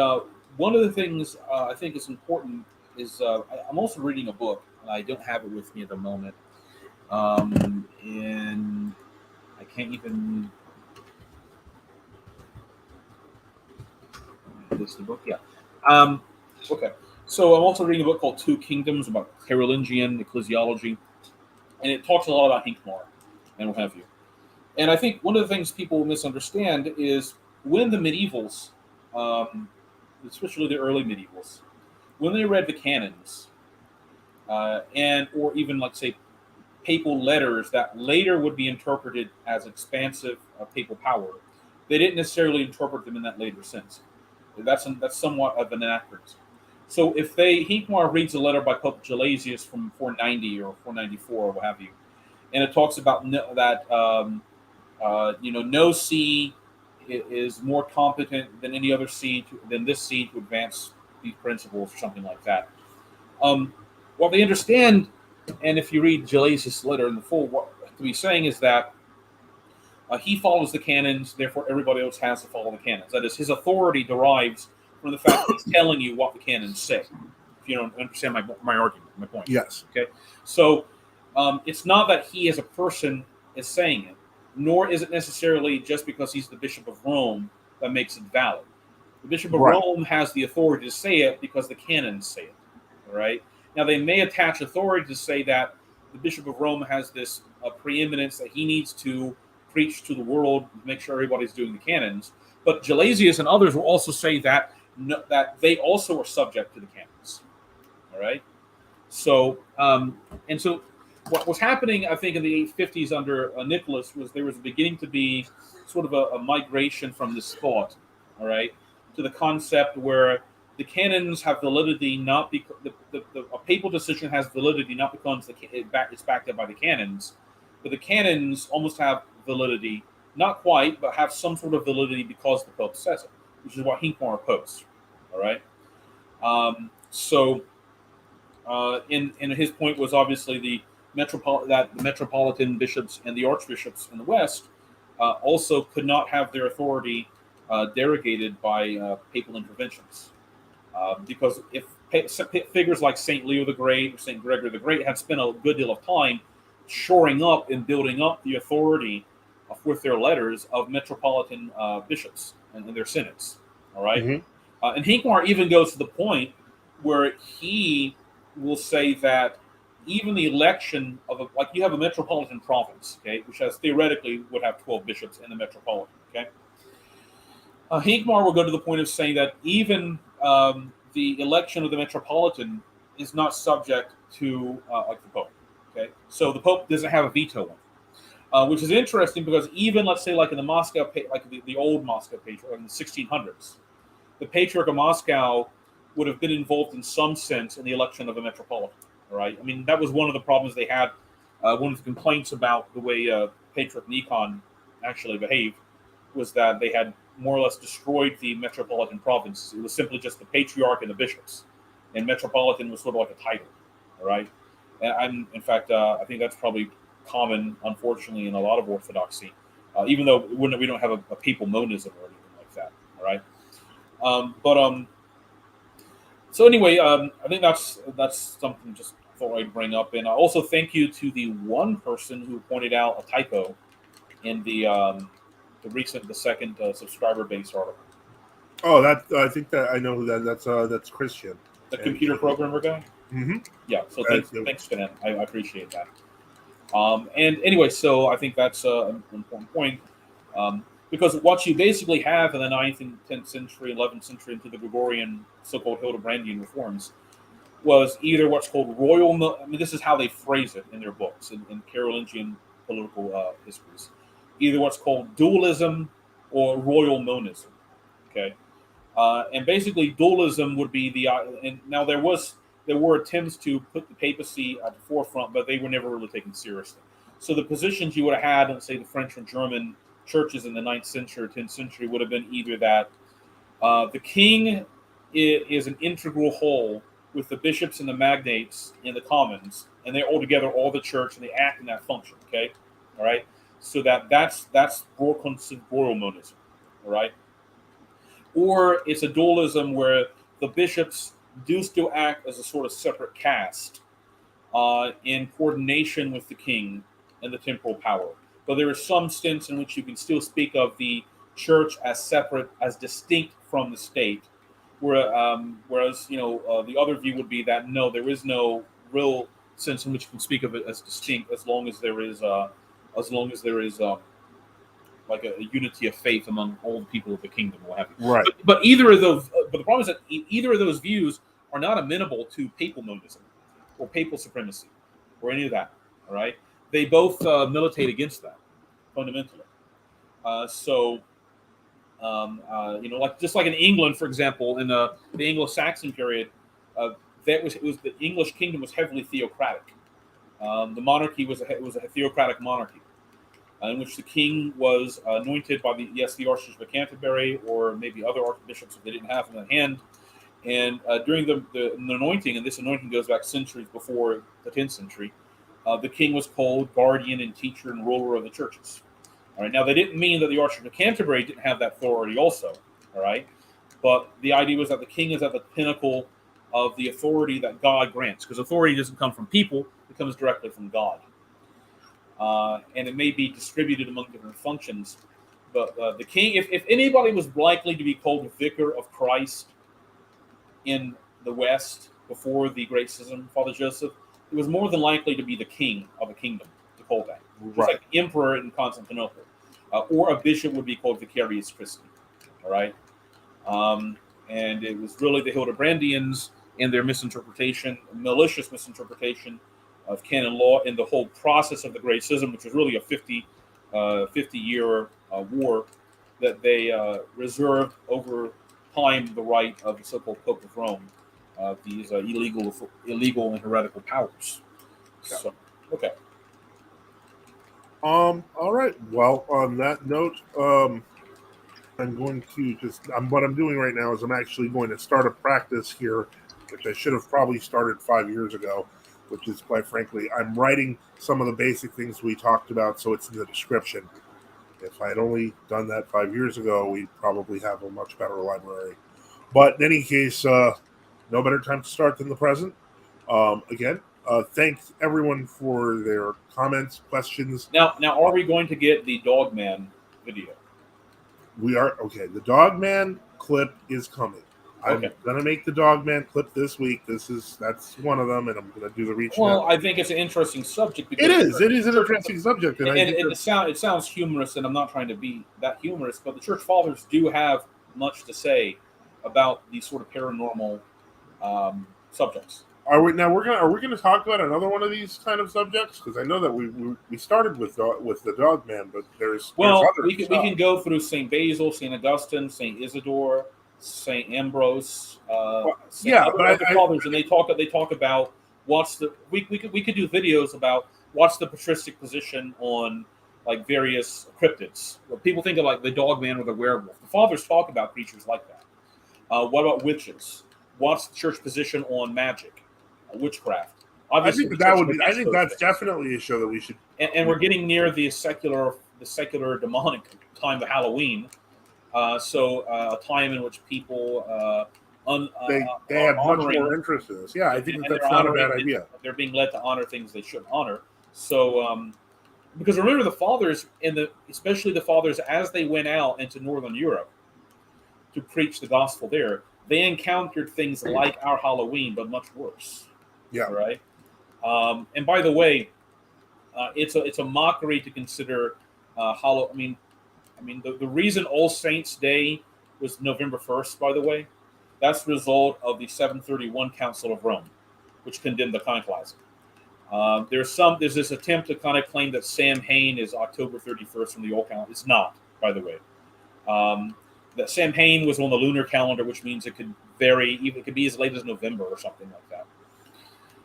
one of the things I think is important is I'm also reading a book, and I don't have it with me at the moment, and I can't even. This is the book, yeah. Okay, so I'm also reading a book called 2 Kingdoms about Carolingian ecclesiology, and it talks a lot about Hinkmar and what have you. And I think one of the things people misunderstand is when the medievals, especially the early medievals, when they read the canons, and or even, like, say, papal letters that later would be interpreted as expansive papal power, they didn't necessarily interpret them in that later sense. That's somewhat of an anachronism. So if Hincmar reads a letter by Pope Gelasius from 490 or 494 or what have you, and it talks about no see is more competent than any other see than this see to advance these principles or something like that. What they understand, and if you read Gelasius' letter in the full, what to be saying is that he follows the canons, therefore everybody else has to follow the canons. That is, his authority derives from the fact that he's telling you what the canons say. If you don't understand my argument, my point. Yes. Okay. So it's not that he as a person is saying it, nor is it necessarily just because he's the Bishop of Rome that makes it valid. The Bishop of Rome has the authority to say it because the canons say it. All right. Now, they may attach authority to say that the Bishop of Rome has this preeminence that he needs to preach to the world, make sure everybody's doing the canons. But Gelasius and others will also say that they also are subject to the canons. All right. So, and so what was happening, I think, in the 850s under Nicholas was there was beginning to be sort of a migration from this thought, all right, to the concept where the canons have validity not because a papal decision has validity not because it's backed up by the canons, but the canons almost have validity, not quite, but have some sort of validity because the Pope says it, which is what Hincmar opposed. All right. In his point was obviously the metropolitan bishops and the archbishops in the West also could not have their authority derogated by papal interventions. Because if figures like St. Leo the Great or St. Gregory the Great had spent a good deal of time shoring up and building up the authority with their letters of metropolitan bishops and their synods, all right? Mm-hmm. And Hincmar even goes to the point where he will say that even the election of like you have a metropolitan province, okay, which has theoretically would have 12 bishops in the metropolitan, okay. Hincmar will go to the point of saying that even the election of the metropolitan is not subject to like the Pope. Okay, so the Pope doesn't have a veto on it, which is interesting because even let's say like in the Moscow, like the old Moscow patriarch in the 1600s, the Patriarch of Moscow would have been involved in some sense in the election of a metropolitan. All right, I mean that was one of the problems they had. One of the complaints about the way Patriarch Nikon actually behaved was that they had more or less destroyed the metropolitan province. It was simply just the patriarch and the bishops, and metropolitan was sort of like a title. All right, and in fact, I think that's probably common, unfortunately, in a lot of Orthodoxy, even though we don't have a papal monism or anything like that. All right, so anyway, I think that's something just thought I'd bring up, and also thank you to the one person who pointed out a typo in the second subscriber base article. Oh, I think that I know who that's Christian, the computer programmer guy. Mm-hmm. Yeah. So thanks to him. I appreciate that. And anyway, so I think that's an important point. Because what you basically have in the 9th and 10th century, 11th century into the Gregorian so-called Hildebrandian reforms was either what's called royal, I mean, this is how they phrase it in their books, in Carolingian political histories, either what's called dualism or royal monism, okay? And basically dualism would be and now there were attempts to put the papacy at the forefront, but they were never really taken seriously. So the positions you would have had, let's say the French or German churches in the 9th century or 10th century would have been either that the king is an integral whole with the bishops and the magnates and the commons, and they're all together, all the church, and they act in that function, okay? All right? So that's royal monism, all right? Or it's a dualism where the bishops do still act as a sort of separate caste in coordination with the king and the temporal power. But there is some sense in which you can still speak of the church as separate, as distinct from the state. Whereas the other view would be that no, there is no real sense in which you can speak of it as distinct, as long as there is like a unity of faith among all the people of the kingdom, what have you. Right. But either of those, but the problem is that either of those views are not amenable to papal monism or papal supremacy or any of that. All right, they both militate against that fundamentally. Like just like in England, for example, in the Anglo-Saxon period, the English kingdom was heavily theocratic. The monarchy was a theocratic monarchy, in which the king was anointed by the Archbishop of Canterbury or maybe other archbishops if they didn't have him in hand. And during the anointing, and this anointing goes back centuries before the 10th century, the king was called guardian and teacher and ruler of the churches. All right. Now, they didn't mean that the Archbishop of Canterbury didn't have that authority also. All right. But the idea was that the king is at the pinnacle of the authority that God grants, because authority doesn't come from people, it comes directly from God. And it may be distributed among different functions. But the king, if anybody was likely to be called the vicar of Christ in the West before the Great Schism, Father Joseph, it was more than likely to be the king of a kingdom to call that. Just like the emperor in Constantinople. Or a bishop would be called Vicarius Christi. All right? And it was really the Hildebrandians and their malicious misinterpretation of canon law and the whole process of the Great Schism, which was really a 50-year war that they reserved over time the right of the so-called Pope of Rome, these illegal and heretical powers. Yeah. So, okay. All right. Well, on that note, I'm going to what I'm doing right now is I'm actually going to start a practice here, which I should have probably started 5 years ago, which is, quite frankly, I'm writing some of the basic things we talked about, so it's in the description. If I had only done that 5 years ago, we'd probably have a much better library. But in any case, no better time to start than the present. Again, thanks everyone for their comments, questions. Now, are we going to get the Dogman video? We are. Okay, the Dogman clip is coming. Okay. I'm going to make the Dogman clip this week. That's one of them, and I'm going to do the reaching out. Well, I think it's an interesting subject. It is an interesting subject. And it sounds humorous, and I'm not trying to be that humorous, but the Church Fathers do have much to say about these sort of paranormal subjects. Are we going to talk about another one of these kind of subjects? Because I know that we started with the Dogman, but there's other we can go through Saint Basil, Saint Augustine, Saint Isidore, Saint Ambrose, other fathers, and they talk about what's the we could do videos about what's the patristic position on like various cryptids. Well, people think of like the Dogman or the werewolf. The fathers talk about creatures like that. What about witches? What's the church position on magic, witchcraft? Obviously, I think that's definitely a show that we should. And we're getting near the secular demonic time of Halloween. So a time in which people they have much more interest in this. Yeah, I think that's not a bad idea. They're being led to honor things they shouldn't honor. So because remember the fathers especially the fathers as they went out into Northern Europe to preach the gospel there, they encountered things like our Halloween, but much worse. Yeah. Right. And by the way, it's a mockery to consider Halloween. I mean, the reason All Saints' Day was November 1st, by the way, that's the result of the 731 Council of Rome, which condemned iconoclasm. There's this attempt to kind of claim that Samhain is October 31st from the old calendar. It's not, by the way. That Samhain was on the lunar calendar, which means it could vary. Even it could be as late as November or something like that.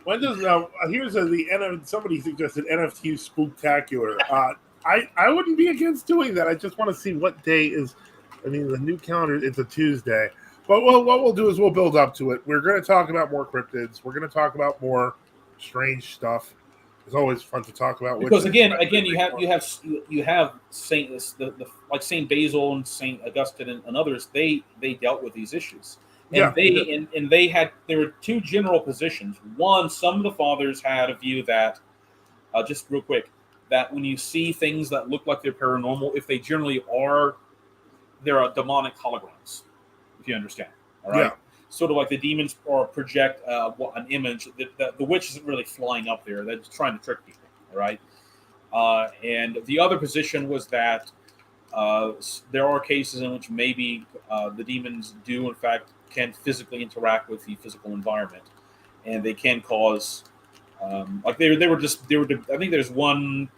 When does somebody suggested NFTU spooktacular? I wouldn't be against doing that. I just want to see what day is. I mean, the new calendar, it's a Tuesday. But what we'll do is we'll build up to it. We're going to talk about more cryptids. We're going to talk about more strange stuff. It's always fun to talk about. Because again, you have Saint like Saint Basil and Saint Augustine and others. They dealt with these issues. And there were two general positions. One, some of the fathers had a view that, just real quick, that when you see things that look like they're paranormal, if they generally are, they're demonic holograms, if you understand. All right? Yeah. Sort of like the demons project an image. The witch isn't really flying up there. They're just trying to trick people. All right? And the other position was that there are cases in which maybe the demons do, in fact, can physically interact with the physical environment, and they can cause like they were. I think there's one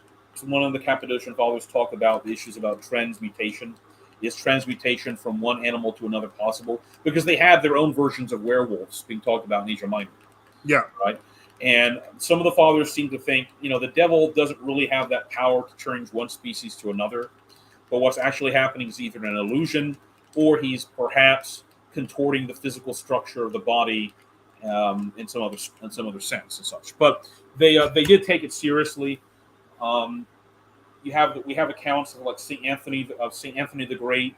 of the Cappadocian fathers talk about the issues about transmutation. Is transmutation from one animal to another possible? Because they had their own versions of werewolves being talked about in Asia Minor. Yeah. Right. And some of the fathers seem to think, the devil doesn't really have that power to change one species to another. But what's actually happening is either an illusion, or he's perhaps contorting the physical structure of the body in some other sense and such. But they did take it seriously. We have accounts of like Saint Anthony the Great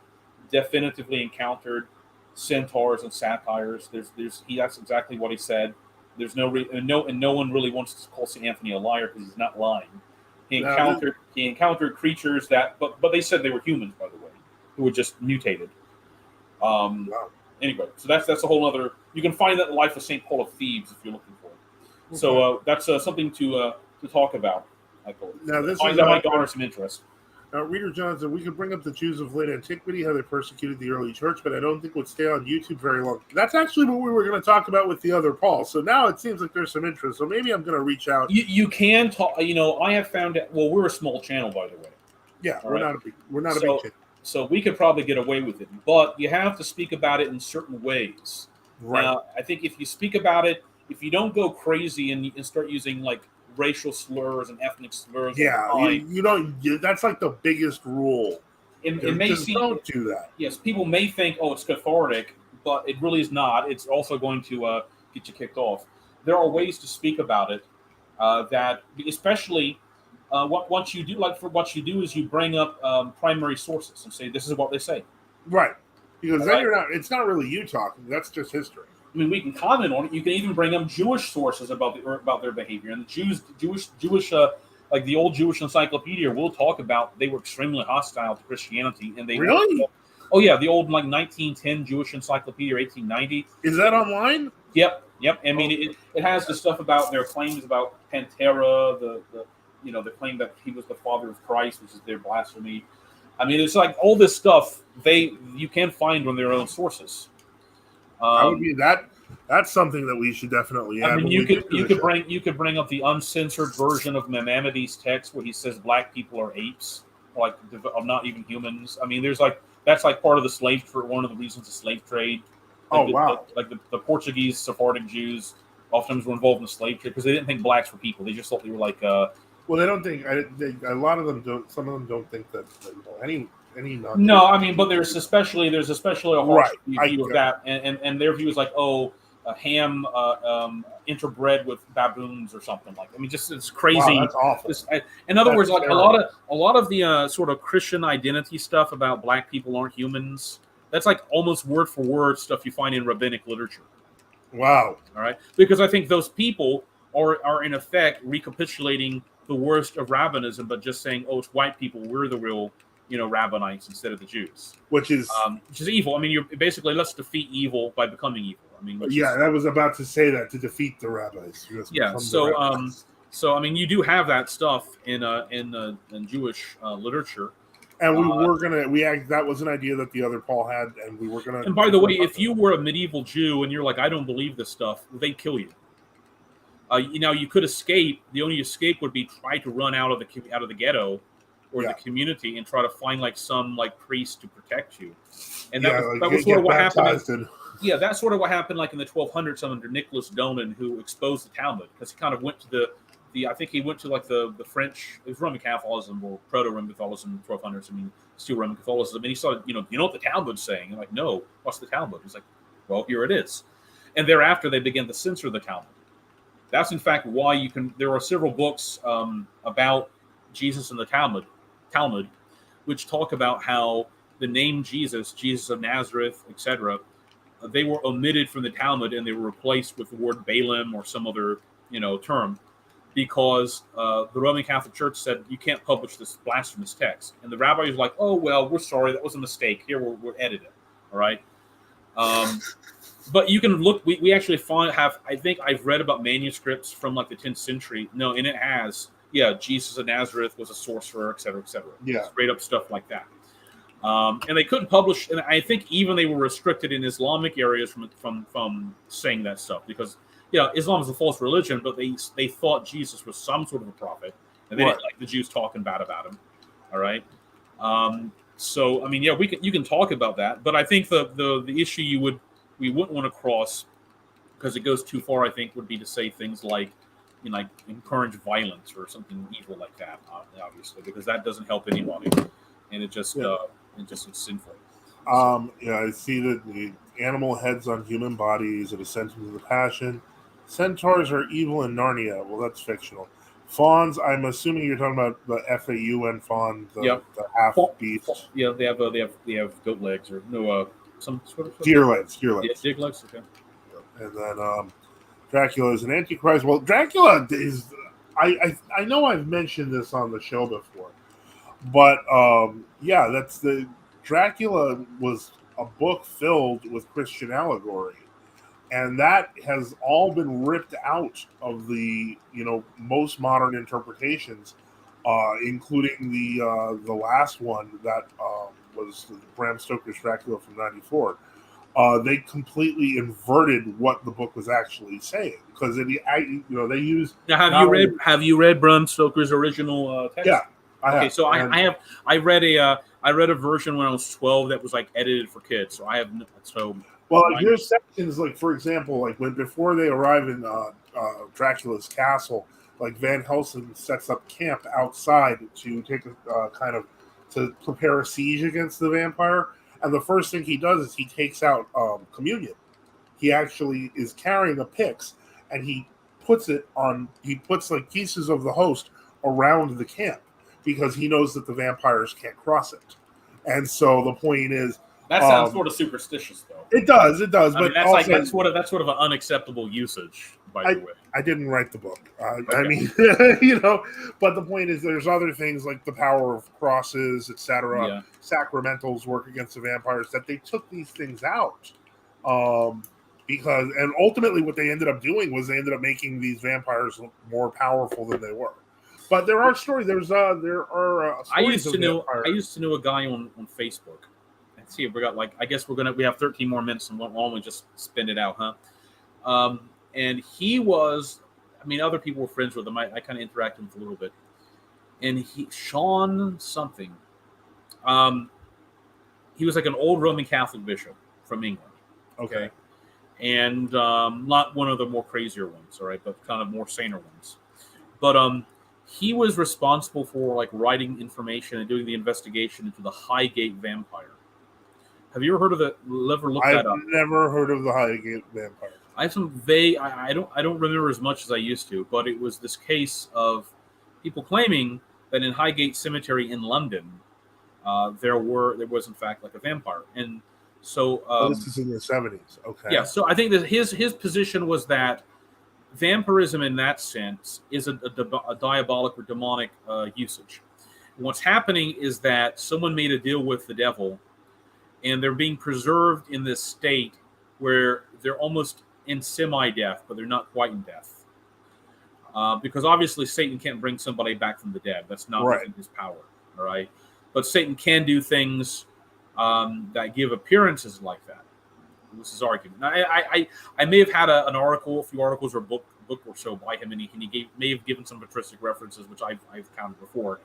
definitively encountered centaurs and satyrs. That's exactly what he said. There's no one really wants to call Saint Anthony a liar because he's not lying. He encountered creatures but they said they were humans, by the way, who were just mutated. Wow. Anyway, so that's a whole other. You can find that in the life of Saint Paul of Thebes if you're looking for it. Okay. So that's something to talk about. I thought. Now this that might garner some interest. Reader Johnson, we could bring up the Jews of late antiquity, how they persecuted the early church, but I don't think would stay on YouTube very long. That's actually what we were going to talk about with the other Paul. So now it seems like there's some interest. So maybe I'm going to reach out. You can talk. I have found it. Well, we're a small channel, by the way. Yeah, we're not a big channel. So we could probably get away with it, but you have to speak about it in certain ways. Right. Now, I think if you speak about it, if you don't go crazy and start using like racial slurs and ethnic slurs. Yeah, you don't. That's like the biggest rule. It may seem, don't do that. Yes, people may think, oh, it's cathartic, but it really is not. It's also going to get you kicked off. There are ways to speak about it that, especially what you do is you bring up primary sources and say this is what they say. Right, because then you're not. It's not really you talking. That's just history. I mean, we can comment on it. You can even bring up Jewish sources about their behavior, and the Jewish, like the old Jewish encyclopedia, will talk about they were extremely hostile to Christianity, and they really. Oh yeah, the old like 1910 Jewish encyclopedia, 1890. Is that online? Yep. I mean, it has the stuff about their claims about Pantera, the claim that he was the father of Christ, which is their blasphemy. I mean, it's like all this stuff you can find on their own sources. That would be that. That's something that we should definitely have. I mean, you could bring up the uncensored version of Maimonides' text where he says black people are apes, like not even humans. I mean, that's part of the slave trade. One of the reasons the slave trade. Wow! The Portuguese Sephardic Jews oftentimes were involved in the slave trade because they didn't think blacks were people. They just thought they were like. Well, they don't think. A lot of them don't. Some of them don't think that any. No, I mean, but there's especially a harsh view of that, and their view is like, Ham interbred with baboons or something like. I mean, just it's crazy. Wow, that's awful. In other words, like terrible. a lot of the sort of Christian identity stuff about black people aren't humans. That's like almost word for word stuff you find in rabbinic literature. Wow. All right, because I think those people are in effect recapitulating the worst of rabbinism, but just saying, it's white people. We're the real. Rabbinites instead of the Jews, which is evil. I mean, you're basically let's defeat evil by becoming evil. I mean, I was about to say that to defeat the rabbis. Yeah, so I mean, you do have that stuff in Jewish literature, and that was an idea that the other Paul had, and we were gonna. And by the way, if you were a medieval Jew and you're like, I don't believe this stuff, they'd kill you. You could escape. The only escape would be try to run out of the ghetto. Or the community and try to find some priest to protect you, and that was sort of what happened. That's sort of what happened in the 1200s under Nicholas Donin, who exposed the Talmud because he kind of went to I think he went to the French, it was Roman Catholicism or proto-Roman Catholicism in the 1200s. I mean, still Roman Catholicism, and he saw you know what the Talmud's saying. I'm like, no, what's the Talmud? He's like, well, here it is, and thereafter they began to censor the Talmud. That's in fact why there are several books about Jesus and the Talmud, which talk about how the name Jesus of Nazareth, etc., they were omitted from the Talmud and they were replaced with the word Balaam or some other, term, because the Roman Catholic Church said you can't publish this blasphemous text, and the rabbi was like, "Oh well, we're sorry, that was a mistake. Here we'll edit it." All right, but you can look. We actually I think I've read about manuscripts from the 10th century. No, and it has. Yeah, Jesus of Nazareth was a sorcerer, et cetera, et cetera. Yeah. Straight up stuff like that. And they couldn't publish. And I think even they were restricted in Islamic areas from saying that stuff because Islam is a false religion, but they thought Jesus was some sort of a prophet, and they didn't like the Jews talking bad about him. All right. So I mean, yeah, you can talk about that, but I think the issue we wouldn't want to cross because it goes too far. I think would be to say things like, like encourage violence or something evil like that. Obviously, because that doesn't help anybody, and it just it's sinful. I see that the animal heads on human bodies, a descendant of the passion. Centaurs are evil in Narnia. Well, that's fictional. Fawns, I'm assuming you're talking about the FAUN fawn, the half beast. Yeah, they have goat legs or some sort of deer legs. Yeah, deer legs. Okay. And then Dracula is an antichrist. Well, Dracula is. I know I've mentioned this on the show before, but that's the Dracula was a book filled with Christian allegory. And that has all been ripped out of the most modern interpretations, including the last one that was Bram Stoker's Dracula from '94. They completely inverted what the book was actually saying because they used. Now, have you read Bram Stoker's original text? Yeah, I have. So I read a version when I was 12 that was like edited for kids. So I have Well, there's sections like, for example, like before they arrive in Dracula's castle, like Van Helsing sets up camp outside to take to prepare a siege against the vampire. And the first thing he does is he takes out communion. He actually is carrying a pyx, and he puts like pieces of the host around the camp because he knows that the vampires can't cross it. And so the point is. That sounds sort of superstitious, though. It does. But that's sort of an unacceptable usage, by the way. I didn't write the book. Okay. I mean, But the point is, there's other things like the power of crosses, etc. Yeah. Sacramentals work against the vampires. That they took these things out, and ultimately, what they ended up doing was they ended up making these vampires look more powerful than they were. But there are stories. There are. I used to know a guy on Facebook. See, we got we have 13 more minutes and why don't we just spin it out, huh? And he was, other people were friends with him. I kind of interacted with him a little bit. And Sean something. He was like an old Roman Catholic bishop from England. Okay. And not one of the more crazier ones, all right, but kind of more saner ones. But he was responsible for like writing information and doing the investigation into the Highgate vampire. Have you ever heard of it? Ever looked that up? I've never heard of the Highgate vampire. I have some vague. I don't remember as much as I used to, but it was this case of people claiming that in Highgate Cemetery in London, there was in fact like a vampire, and so this is in the 70s. Okay. Yeah. So I think that his position was that vampirism in that sense is a diabolic or demonic usage. And what's happening is that someone made a deal with the devil. And they're being preserved in this state where they're almost in semi-death, but they're not quite in death. Because obviously Satan can't bring somebody back from the dead. That's not within his power, all right? But Satan can do things that give appearances like that. This is his argument. Now, I may have had a few articles or book or so by him, and he may have given some patristic references, which I've counted before.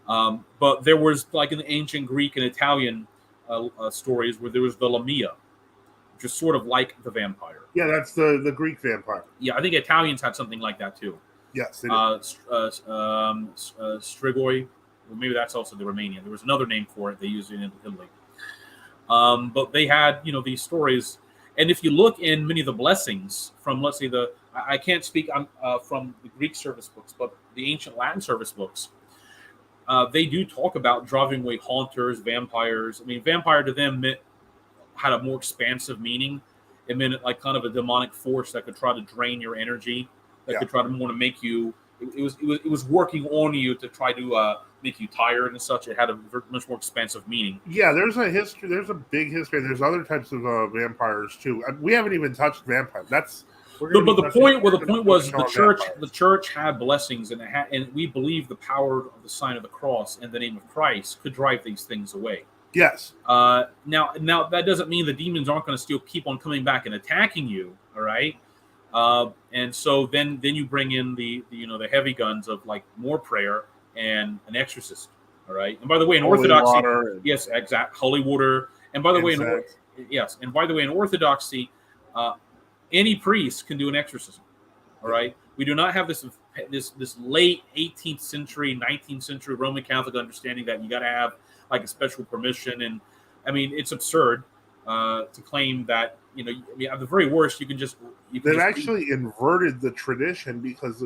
But there was, like in the ancient Greek and Italian stories where there was the Lamia, which is sort of like the vampire. Yeah, that's the Greek vampire. Yeah, I think Italians had something like that too. Yes, they did. Strigoi. Well, maybe that's also the Romanian. There was another name for it. They used it in Italy. But they had, these stories. And if you look in many of the blessings from, let's say, I can't speak from the Greek service books, but the ancient Latin service books, they do talk about driving away haunters, vampires. Vampire to them had a more expansive meaning. It meant like kind of a demonic force that could try to drain your energy, that could try to want to make you. It was working on you to try to make you tired and such. It had a much more expansive meaning. Yeah, there's a history. There's a big history. There's other types of vampires too. We haven't even touched vampires. But the point was the church had blessings, and we believe the power of the sign of the cross and the name of Christ could drive these things away. Yes. Now that doesn't mean the demons aren't going to still keep on coming back and attacking you. All right. And so then you bring in the the heavy guns of like more prayer and an exorcist. All right. And by the way, in Holy Orthodoxy, water and yes, exact holy water. And by the way, incense. in Orthodoxy, any priest can do an exorcism. All right. We do not have this late 18th century, 19th century Roman Catholic understanding that you got to have like a special permission. And I mean, it's absurd to claim that at the very worst you can just They've actually inverted the tradition because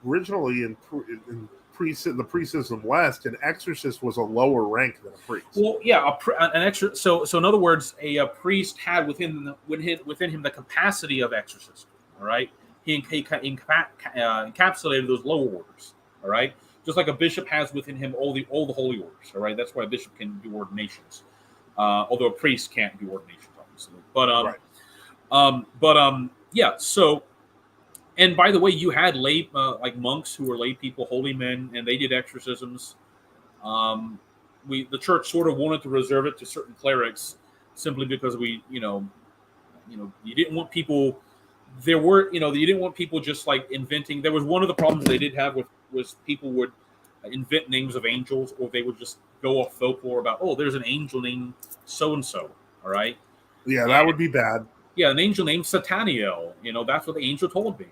originally in the priestism West, an exorcist was a lower rank than a priest. Well, yeah, an extra. So in other words, a priest had within him the capacity of exorcism. All right, he encapsulated those lower orders. All right, just like a bishop has within him all the holy orders. All right, that's why a bishop can do ordinations, although a priest can't do ordinations, obviously. But yeah. So, and by the way, you had lay like monks who were lay people, holy men, and they did exorcisms. The church sort of wanted to reserve it to certain clerics, simply because you didn't want people. You didn't want people just like inventing. There was one of the problems they did have was people would invent names of angels, or they would just go off folklore about, oh, there's an angel named so and so. All right. Yeah, that would be bad. Yeah, an angel named Sataniel. That's what the angel told me.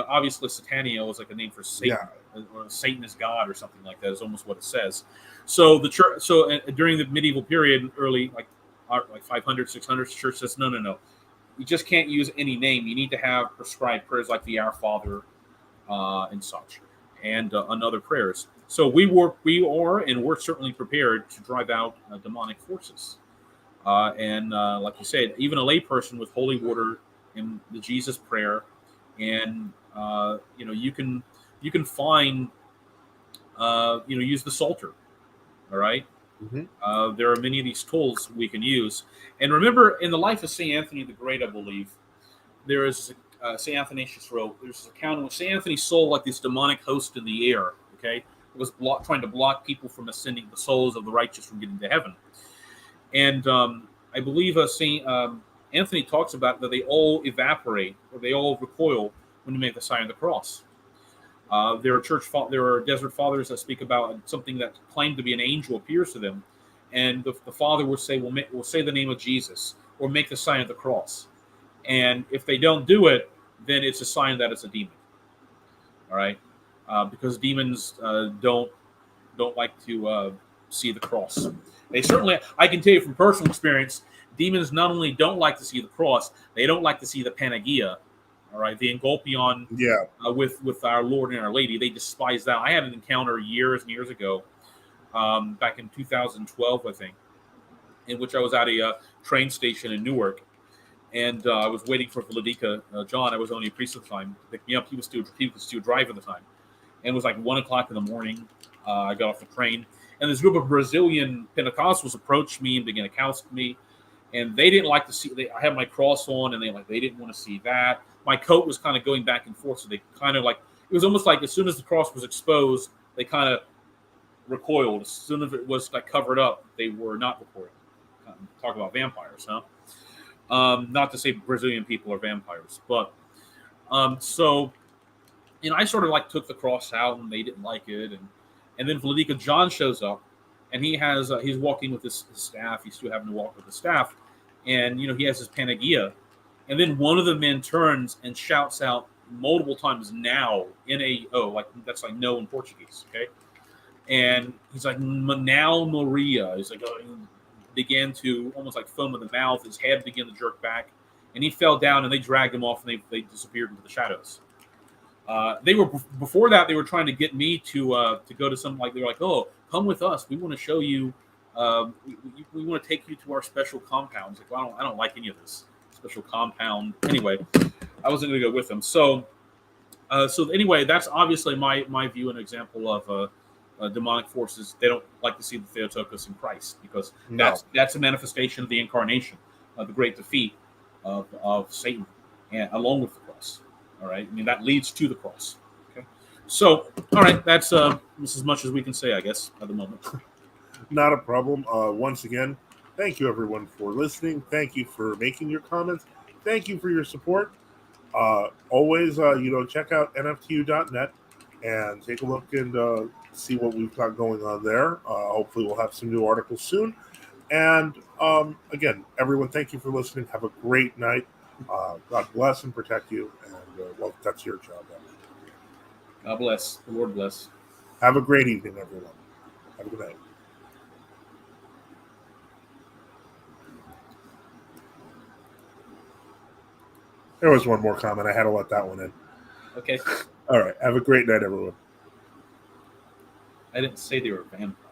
Obviously Sataniel is like a name for Satan, or Satan is God, or something like that. Is almost what it says. So the church. So during the medieval period, early like 500, 600, the church says no. You just can't use any name. You need to have prescribed prayers like the Our Father and such, and other prayers. So we are, and we're certainly prepared to drive out demonic forces. And like you said, even a layperson with holy water and the Jesus prayer, and you can find use the Psalter. All right. Mm-hmm. There are many of these tools we can use. And remember, in the life of St. Anthony the Great, I believe, there is St. Athanasius wrote, there's an account in which St. Anthony saw like this demonic host in the air, okay? It was trying to block people from ascending, the souls of the righteous from getting to heaven. And I believe St. Anthony talks about that they all evaporate, or they all recoil when you make the sign of the cross. There are desert fathers that speak about something that claimed to be an angel appears to them, and the father will say, "We'll say the name of Jesus, or make the sign of the cross." And if they don't do it, then it's a sign that it's a demon. All right, because demons don't like to see the cross. They certainly, I can tell you from personal experience, demons not only don't like to see the cross, they don't like to see the Panagia. All right, the Engolpion with our Lord and Our Lady, they despise that. I had an encounter years and years ago, back in 2012, I think, in which I was at a train station in Newark, and I was waiting for Vladika John. I was only a priest at the time to pick me up. He was still driving at the time, and it was like 1 o'clock in the morning. I got off the train, and this group of Brazilian Pentecostals approached me and began to counsel me, and they didn't like to see. I had my cross on, and they didn't want to see that. My coat was kind of going back and forth, so they kind of like, it was almost like as soon as the cross was exposed, they kind of recoiled. As soon as it was like covered up, they were not recoiling. Talk about vampires, huh? Not to say Brazilian people are vampires, but so I sort of like took the cross out, and they didn't like it, and then Vladika John shows up, and he's walking with his staff. He's still having to walk with the staff, and he has his Panagia. And then one of the men turns and shouts out multiple times, "Now," N-A-O, like that's like no in Portuguese, okay? And he's like, "Now, Maria." He's like, he began to almost like foam at the mouth. His head began to jerk back, and he fell down. And they dragged him off, and they disappeared into the shadows. Before that they were trying to get me to go to some, like, they were like, "Oh, come with us. We want to show you. We want to take you to our special compounds." Like, well, I don't like any of this. Special compound. Anyway, I wasn't going to go with them. So anyway, that's obviously my view and example of demonic forces. They don't like to see the Theotokos in Christ, because that's a manifestation of the incarnation, of the great defeat of Satan, and along with the cross. All right, I mean that leads to the cross. Okay, so all right, that's as much as we can say, I guess, at the moment. Not a problem. Once again, thank you everyone for listening. Thank you for making your comments. Thank you for your support. Always, check out NFTU.net and take a look and see what we've got going on there. Hopefully, we'll have some new articles soon. And again, everyone, thank you for listening. Have a great night. God bless and protect you. And well, that's your job. God bless. The Lord bless. Have a great evening, everyone. Have a good night. There was one more comment. I had to let that one in. Okay. All right. Have a great night, everyone. I didn't say they were vampires.